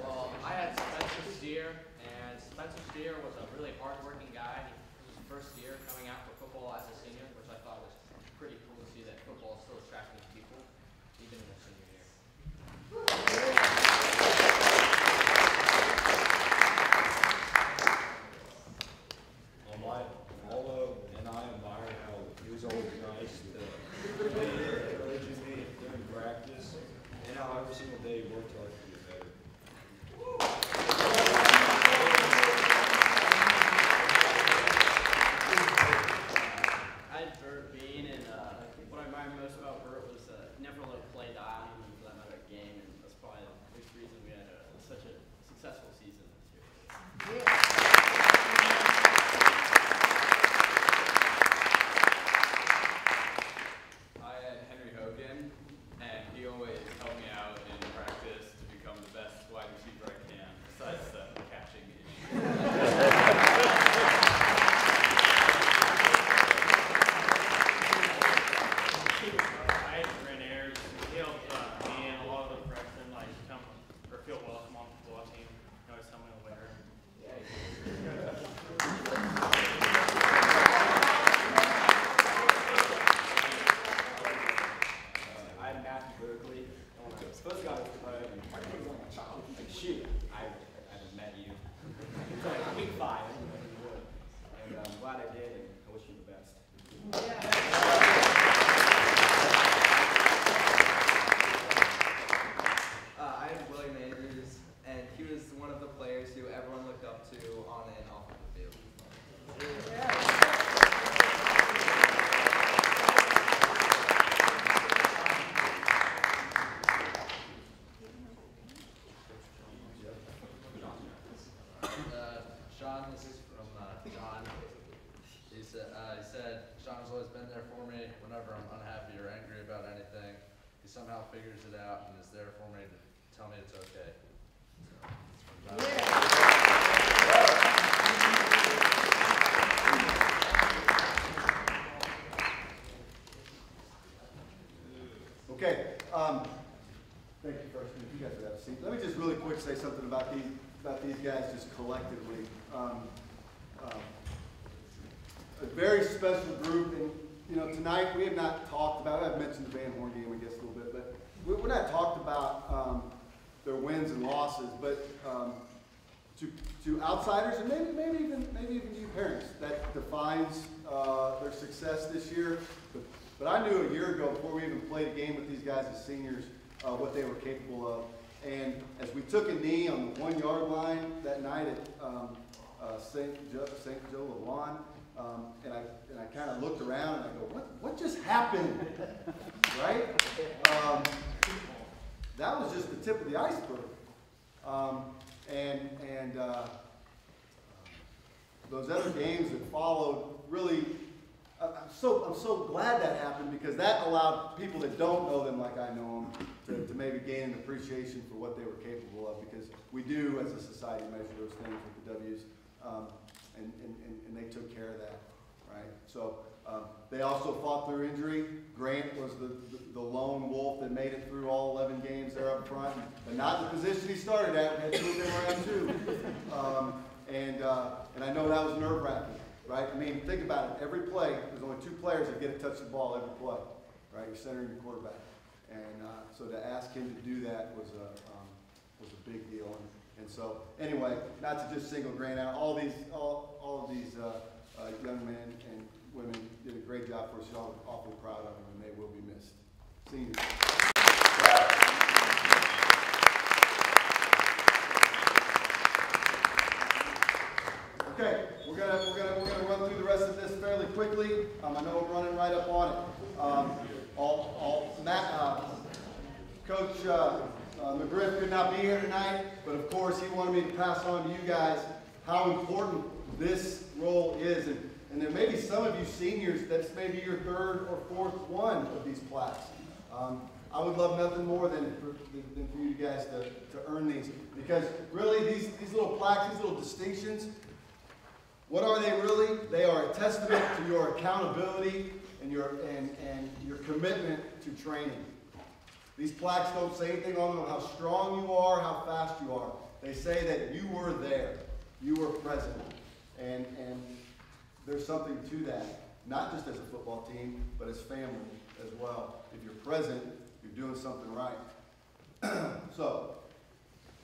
Well, I had Spencer Steer, and Spencer Steer was a really hard-working guy. He was his first year coming out for football as a senior, which I thought was pretty cool to see that football is still attracting people, even in their senior year. And I admire how he was always nice to encouraging me during practice, and how every single day he worked hard to get better. I had Bert Bean, and what I admire most about Bert was never let a play die on him for that matter of game, and that's probably the big reason we had such a successful season this year. I had Henry Hogan, and he always helped me out in practice to become the best wide receiver I can, besides the catching I had Brent Ayers. He helped me and a lot of the freshmen come or feel welcome on the football team. He always tell me to wear. I had Matthew Berkeley. I was supposed to go like, shoot, I haven't met you. It's like week 5. I didn't know you would. And I'm glad I did, and I wish you the best. I had William Andrews, and he was one of the players who everyone looked up to on and off of the field. Sean, this is from John. He said, Sean has always been there for me whenever I'm unhappy or angry about anything. He somehow figures it out and is there for me to tell me it's okay. So, it's from Okay. Thank you, first. If you guys would have a seat. Let me just really quick say something about these guys just collectively. A very special group, and tonight we have not talked about. I've mentioned the Van Horn game, I guess, a little bit, but we're not talked about their wins and losses, but to outsiders and maybe even you parents, that defines their success this year. But I knew a year ago, before we even played a game with these guys as seniors, what they were capable of. And as we took a knee on the 1-yard line that night at St. Joe Lawan, and I kind of looked around and I go, what just happened, right? That was just the tip of the iceberg. And those other games that followed really, I'm so glad that happened, because that allowed people that don't know them like I know them to maybe gain an appreciation for what they were capable of, because we do as a society measure those things with the W's, and they took care of that, right? So they also fought through injury. Grant was the lone wolf that made it through all 11 games there up front, but not the position he started at. We had to move him around too. And I know that was nerve-wracking, right? I mean, think about it. Every play, there's only 2 players that get to touch the ball every play, right? Your center and your quarterback. And so to ask him to do that was a big deal. And so, anyway, not to just single Grant out. All of these young men and women did a great job for us. Y'all are awfully proud of them, and they will be missed. Seniors. Okay, we're gonna run through the rest of this fairly quickly. I know we're running right up on it. Coach McGriff could not be here tonight, but of course he wanted me to pass on to you guys how important this role is. And there may be some of you seniors that's maybe your 3rd or 4th one of these plaques. I would love nothing more than for you guys to earn these, because really these little plaques, these little distinctions, what are they really? They are a testament to your accountability and your commitment to training. These plaques don't say anything on them how strong you are, how fast you are. They say that you were there, you were present, and there's something to that. Not just as a football team, but as family as well. If you're present, you're doing something right. So,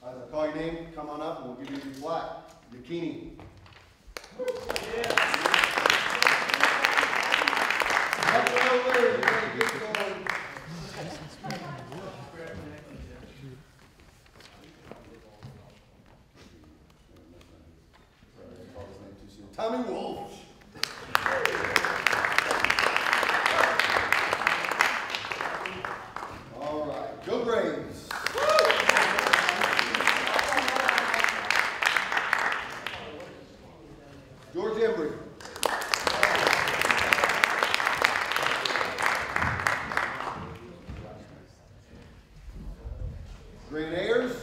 as I call your name, come on up and we'll give you your plaque. Yakini. Tommy Wolf. All right, go Braves. George Embry. Grant Ayers.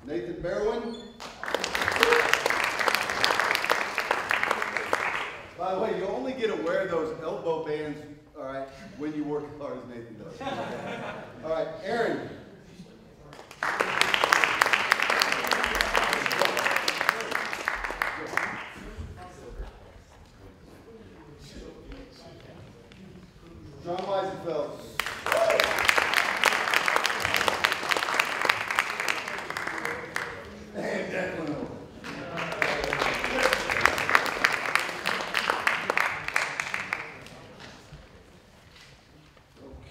Nathan Berwin. By the way, you only get to wear those elbow bands, all right, when you work as hard as Nathan does. All right, Aaron. John Weisenfeld. And Declan.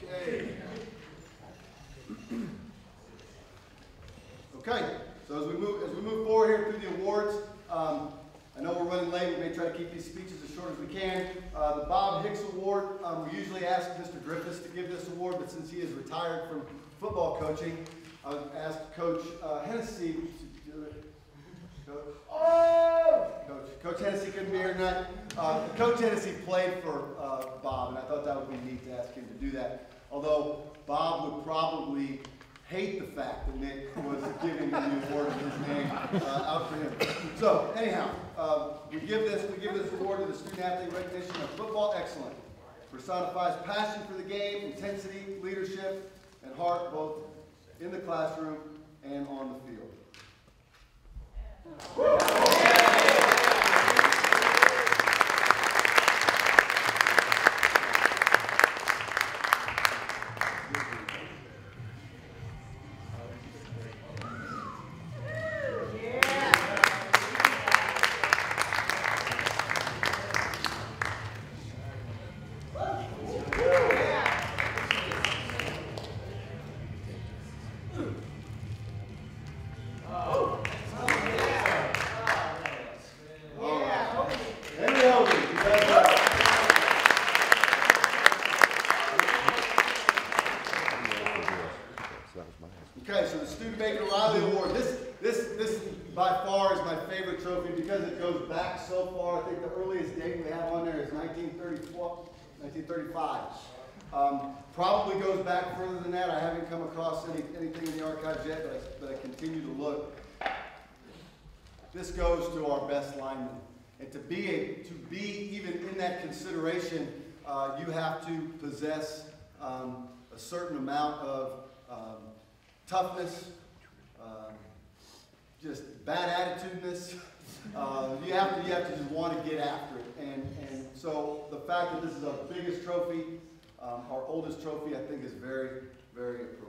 Okay. Okay. So as we move forward here through the awards, I know we're running late. We may try to keep these speeches as short as we can. The Bob Hicks Award, we usually ask Mr. Griffiths to give this award, but since he is retired from football coaching, I would ask Coach Hennessy to do it. Coach Hennessy couldn't be here tonight. Coach Hennessy played for Bob, and I thought that would be neat to ask him to do that. Although Bob would probably hate the fact that Nick was giving the award in his name out for him. So anyhow, we give this award to the student athlete recognition of football excellence. Personifies passion for the game, intensity, leadership, and heart both in the classroom and on the field. Okay, so the Student Baker Riley Award. This by far is my favorite trophy because it goes back so far. I think the earliest date we have on there is 1935. Probably goes back further than that. I haven't come across anything in the archives yet, but I continue to look. This goes to our best linemen. And to be even in that consideration, you have to possess a certain amount of toughness, just bad attitudeness. You have to just want to get after it. And so the fact that this is our biggest trophy, our oldest trophy, I think is very, very appropriate.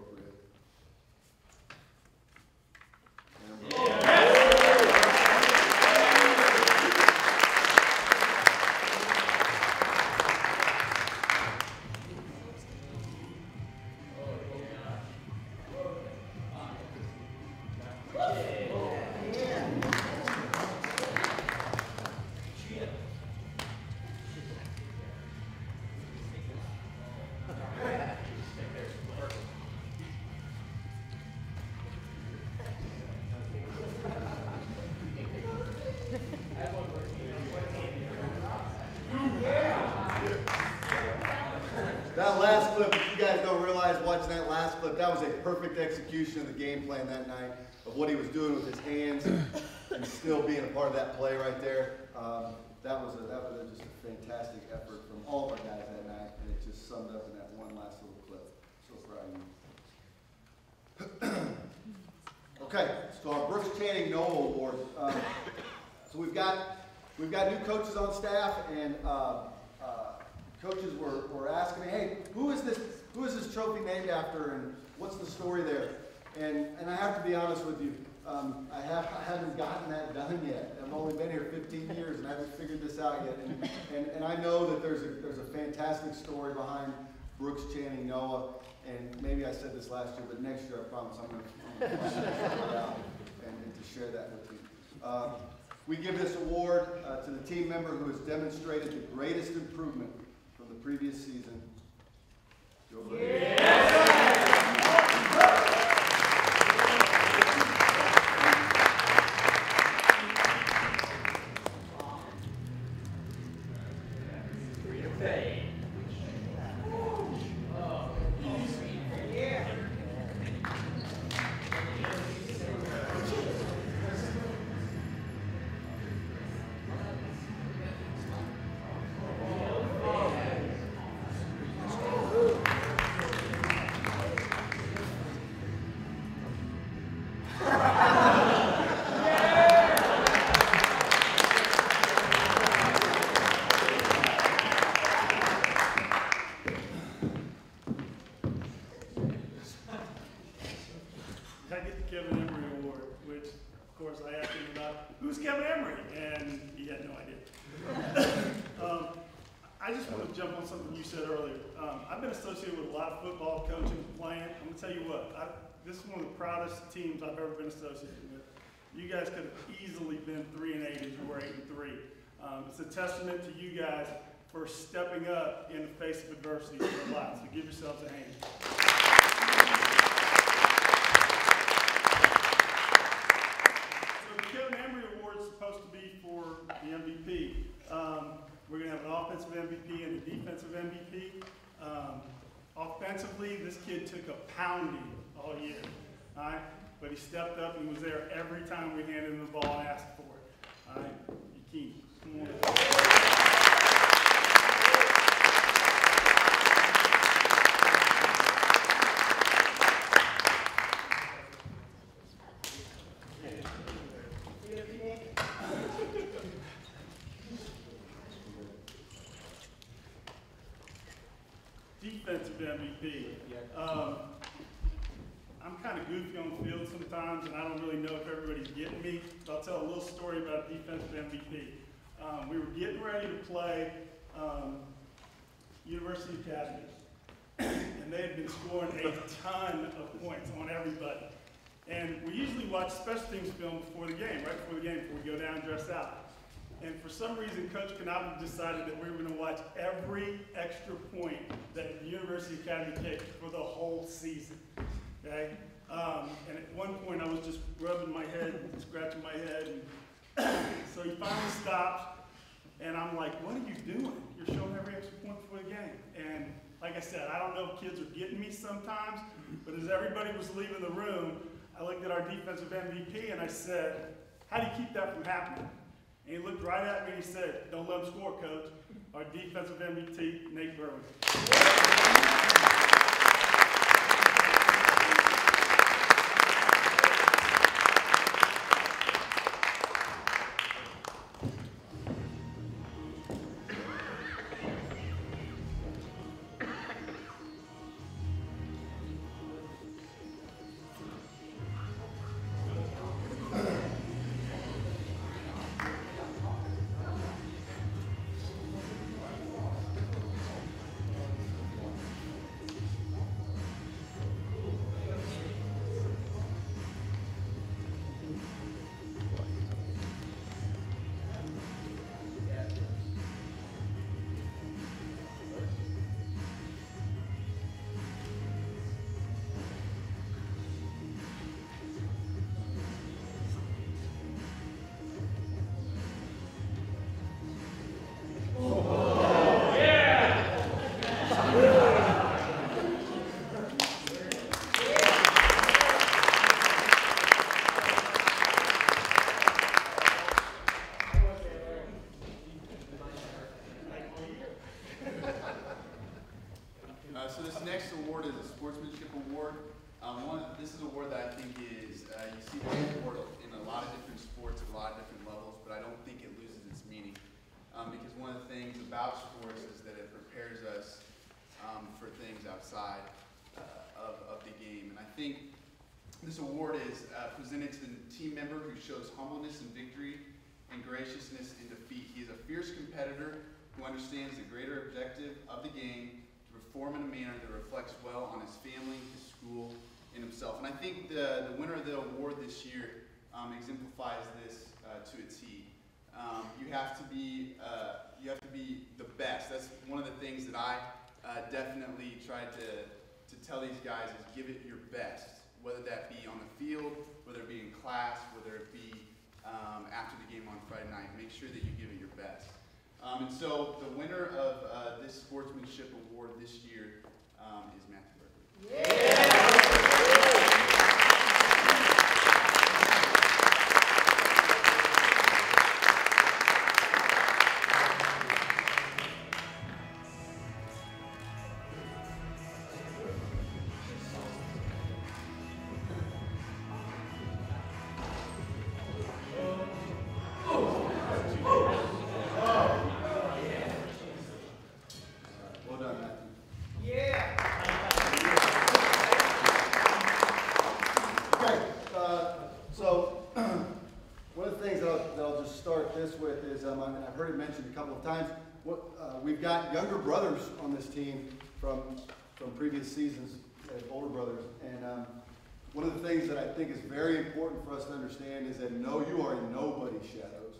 That last clip, if you guys don't realize watching that last clip, that was a perfect execution of the game plan that night, of what he was doing with his hands and still being a part of that play right there. That was just a fantastic effort from all of our guys that night, and it just summed up in that one last little clip. So proud of you. Okay, so our Brooks Channing Noah Award. So we've got new coaches on staff, and coaches were asking me, hey, who is this trophy named after, and what's the story there? And I have to be honest with you, I haven't gotten that done yet. I've only been here 15 years, and I haven't figured this out yet. And I know that there's a fantastic story behind Brooks Channing Noah, and maybe I said this last year, but next year I promise I'm going to find it out and to share that with you. We give this award to the team member who has demonstrated the greatest improvement from the previous season. Joe Burke. I just want to jump on something you said earlier. I've been associated with a lot of football, coaching, playing. I'm going to tell you what, this is one of the proudest teams I've ever been associated with. You guys could have easily been 3-8 as you were 8-3. It's a testament to you guys for stepping up in the face of adversity in your lives. So give yourselves a hand. So the Kevin Emery Award is supposed to be for the MVP. We're going to have an offensive MVP and a defensive MVP. Offensively, this kid took a pounding all year, all right? But he stepped up and was there every time we handed him the ball and asked for it. All right, Yakeem, come on. Defensive MVP. I'm kind of goofy on the field sometimes, and I don't really know if everybody's getting me. So I'll tell a little story about defensive MVP. We were getting ready to play University Academy, and they had been scoring a ton of points on everybody. And we usually watch special teams film before the game, right before the game, before we go down and dress out. And for some reason, Coach Canapa decided that we were going to watch every extra point that the University Academy kicked for the whole season. okay? And at one point, I was just rubbing my head, scratching my head, and so he finally stopped, and I'm like, what are you doing? You're showing every extra point before the game. And like I said, I don't know if kids are getting me sometimes, but as everybody was leaving the room, I looked at our defensive MVP, and I said, how do you keep that from happening? And he looked right at me and he said, don't let him score, Coach. Our defensive MVP, Nate Berwin. So this next award is a sportsmanship award. This is an award that I think is, you see this award in a lot of different sports, at a lot of different levels, but I don't think it loses its meaning. Because one of the things about sports is that it prepares us for things outside of the game. And I think this award is presented to the team member who shows humbleness in victory and graciousness in defeat. He is a fierce competitor who understands the greater objective of the game to perform in a manner that reflects well on his family, his school, and himself. And I think the winner of the award this year exemplifies this to a T. You have to be the best. That's one of the things that I definitely tried to tell these guys is give it your best, whether that be on the field, whether it be in class, whether it be after the game on Friday night. Make sure that you give it your best. And so the winner of this sportsmanship award this year is Matthew Berkeley. I've heard it mentioned a couple of times. We've got younger brothers on this team from previous seasons, older brothers, and one of the things that I think is very important for us to understand is that you are in nobody's shadows.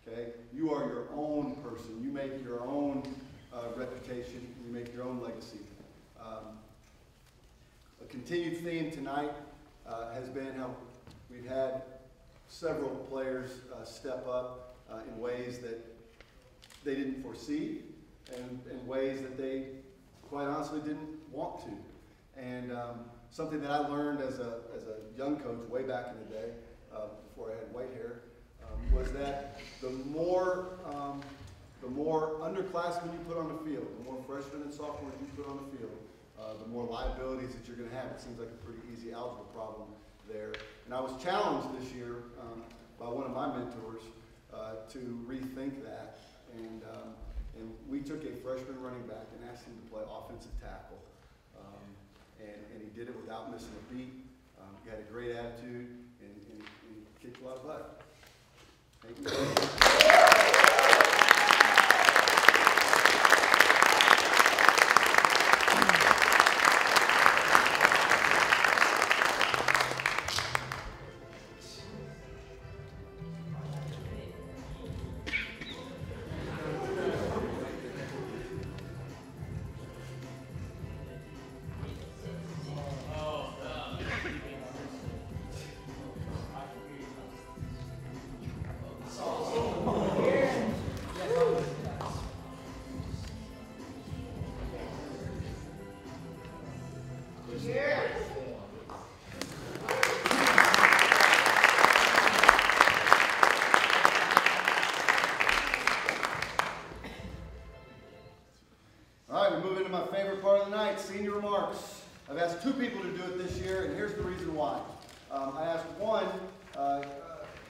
Okay, you are your own person. You make your own reputation. You make your own legacy. A continued theme tonight has been how we've had several players step up in ways that they didn't foresee and in ways that they quite honestly didn't want to. And something that I learned as a young coach way back in the day, before I had white hair, was that the more underclassmen you put on the field, the more freshmen and sophomores you put on the field, the more liabilities that you're going to have. It seems like a pretty easy algebra problem there. And I was challenged this year by one of my mentors to rethink that, and we took a freshman running back and asked him to play offensive tackle, and he did it without missing a beat. He had a great attitude, and he kicked a lot of butt. Thank you. people to do it this year, and here's the reason why. I asked one,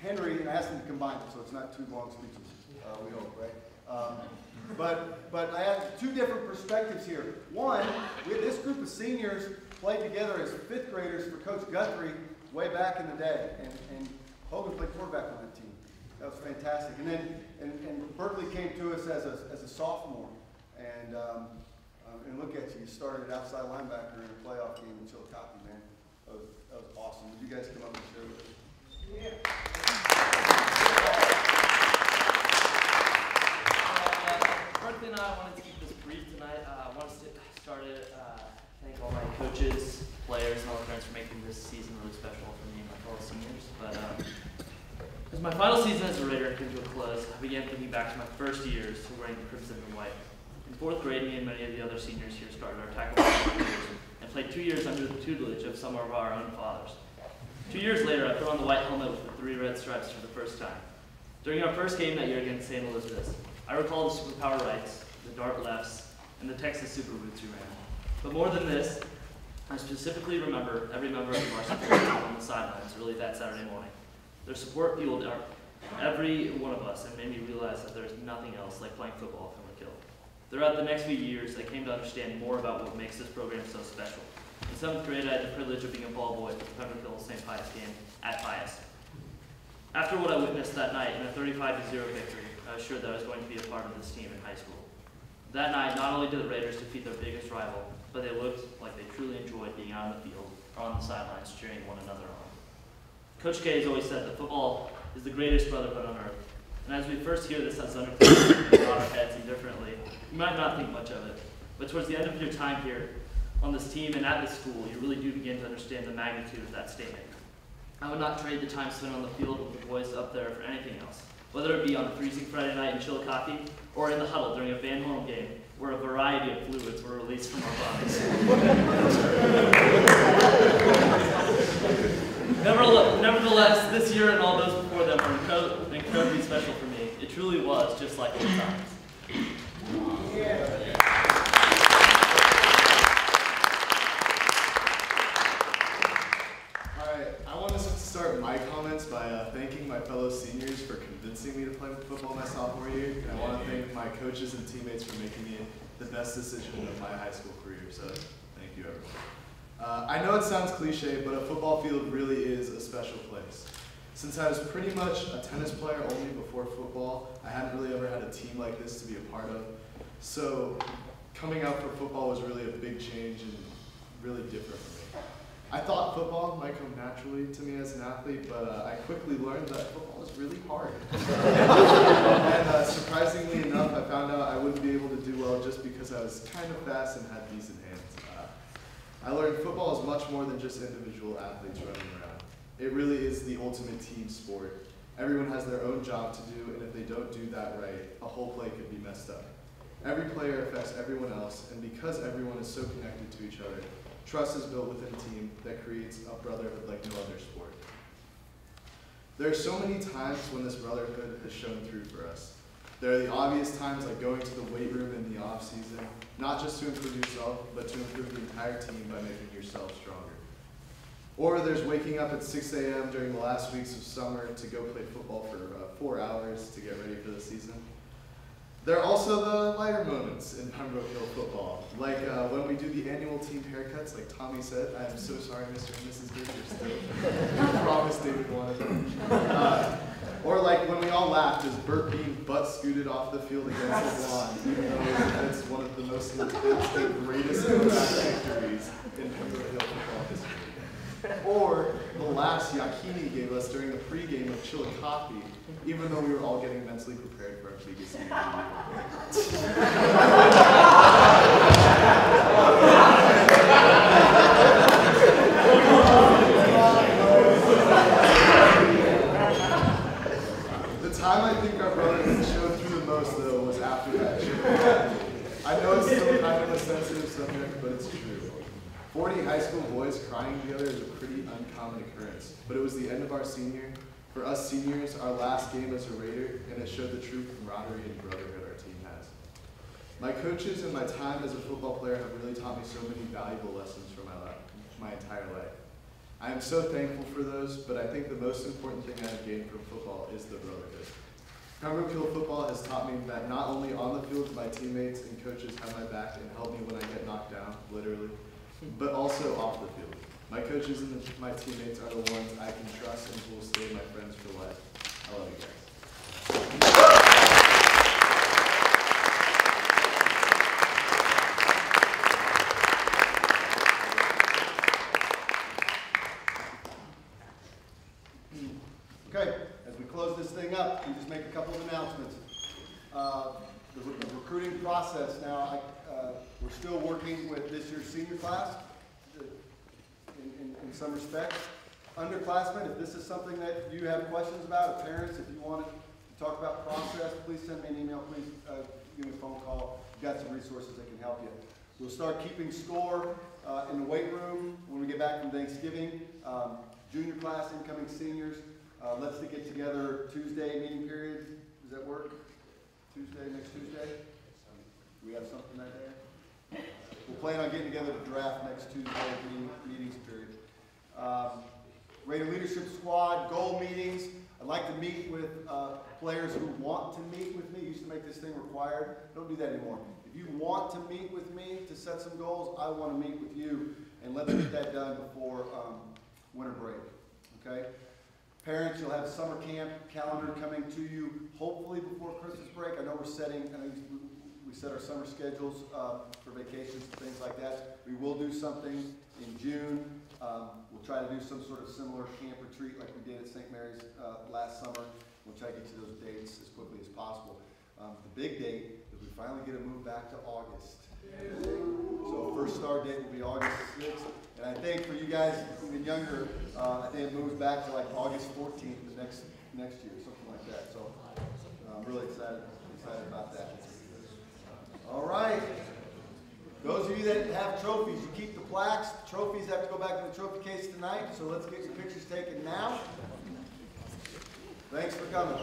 Henry, and I asked him to combine it, so it's not 2 long speeches, we hope, right? But I have 2 different perspectives here. One, this group of seniors played together as 5th graders for Coach Guthrie way back in the day, and Hogan played quarterback on that team. That was fantastic. And then and Berkeley came to us as a sophomore, and look at you, you started at outside linebacker in a playoff game in Chillicothe, man. That was awesome. Would you guys come up and share with us? Yeah. Berkeley and I wanted to keep this brief tonight. I wanted to start it, thank all my coaches, players, and all the friends for making this season really special for me and my fellow seniors. But as my final season as a Raider came to a close, I began thinking back to my first years wearing the crimson and white. In 4th grade, me and many of the other seniors here started our tackle years and played 2 years under the tutelage of some of our own fathers. 2 years later, I put on the white helmet with the 3 red stripes for the first time. During our first game that year against St. Elizabeth's, I recall the superpower rights, the dart lefts, and the Texas super boots we ran. But more than this, I specifically remember every member of the varsity team on the sidelines early that Saturday morning. Their support fueled every one of us and made me realize that there is nothing else like playing football from a kill. Throughout the next few years, I came to understand more about what makes this program so special. In 7th grade, I had the privilege of being a ball boy for the Pembroke Hill St. Pius game at Pius. After what I witnessed that night in a 35-0 victory, I was sure that I was going to be a part of this team in high school. That night, not only did the Raiders defeat their biggest rival, but they looked like they truly enjoyed being out on the field or on the sidelines cheering one another on. Coach K has always said that football is the greatest brotherhood on earth. And as we first hear this as underclassmen and nod our heads indifferently, you might not think much of it. But towards the end of your time here on this team and at this school, you really do begin to understand the magnitude of that statement. I would not trade the time spent on the field with the boys up there for anything else, whether it be on a freezing Friday night in Chillicothe or in the huddle during a Van Horn game where a variety of fluids were released from our bodies. Nevertheless, this year and all those before them were incredibly special for me. It truly was just like old times. Alright, I want to start my comments by thanking my fellow seniors for convincing me to play football my sophomore year. And I want to thank my coaches and teammates for making me the best decision of my high school career. So thank you, everyone. I know it sounds cliche, but a football field really is a special place. Since I was pretty much a tennis player only before football, I hadn't really ever had a team like this to be a part of. So coming out for football was really a big change and really different for me. I thought football might come naturally to me as an athlete, but I quickly learned that football is really hard. And surprisingly enough, I found out I wouldn't be able to do well just because I was kind of fast and had decent hands. I learned football is much more than just individual athletes running around. It really is the ultimate team sport. Everyone has their own job to do, and if they don't do that right, a whole play could be messed up. Every player affects everyone else, and because everyone is so connected to each other, trust is built within a team that creates a brotherhood like no other sport. There are so many times when this brotherhood has shown through for us. There are the obvious times like going to the weight room in the off season, not just to improve yourself, but to improve the entire team by making yourself stronger. Or there's waking up at 6 a.m. during the last weeks of summer to go play football for 4 hours to get ready for the season. There are also the lighter moments in Pembroke Hill football, like when we do the annual team haircuts, like Tommy said. I am so sorry, Mr. and Mrs. Bridger, still. I promised David wanted them. Or like when we all laughed as Burt being butt scooted off the field against the lawn, even though it's one of the most intense and greatest comeback victories in Pembroke Hill football history. Or the laughs Yakini gave us during the pregame of Chillicothe, even though we were all getting mentally prepared for our biggest game of the The time I think our brotherhood showed through the most, though, was after that trip. I know it's still kind of a sensitive subject, but it's true. 40 high school boys crying together is a pretty uncommon occurrence, but it was the end of our senior. For us seniors, our last game as a Raider, and it showed the true camaraderie and brotherhood our team has. My coaches and my time as a football player have really taught me so many valuable lessons from my life. my entire life. I am so thankful for those, but I think the most important thing I have gained from football is the brotherhood. Pembroke Hill football has taught me that not only on the field my teammates and coaches have my back and help me when I get knocked down, literally, but also off the field. My coaches and my teammates are the ones I can trust and will stay my friends for life. I love you guys. Okay, as we close this thing up, we just make a couple of announcements. The recruiting process now, we're still working with this year's senior class in some respects. Underclassmen, if this is something that you have questions about, or parents, if you want to talk about process, please send me an email, please give me a phone call. We've got some resources that can help you. We'll start keeping score in the weight room when we get back from Thanksgiving. Junior class, incoming seniors, let's get together Tuesday meeting period. Does that work? Tuesday, next Tuesday? We have something that day? We'll plan on getting together to draft next Tuesday meetings period. Raider Leadership Squad, goal meetings. I'd like to meet with players who want to meet with me. Used to make this thing required. Don't do that anymore. If you want to meet with me to set some goals, I want to meet with you, and let's get that done before winter break. Okay? Parents, you'll have a summer camp calendar coming to you, hopefully before Christmas break. I know we set our summer schedules for vacations and things like that. We will do something in June. We'll try to do some sort of similar camp retreat like we did at St. Mary's last summer. We'll try to get you those dates as quickly as possible. The big date is we finally get to move back to August. So first start date will be August 6th. And I think for you guys even younger, I think it moves back to like August 14th the next year, something like that. So I'm really excited about that. All right. Those of you that have trophies, you keep the plaques. Trophies have to go back to the trophy case tonight. So let's get your pictures taken now. Thanks for coming.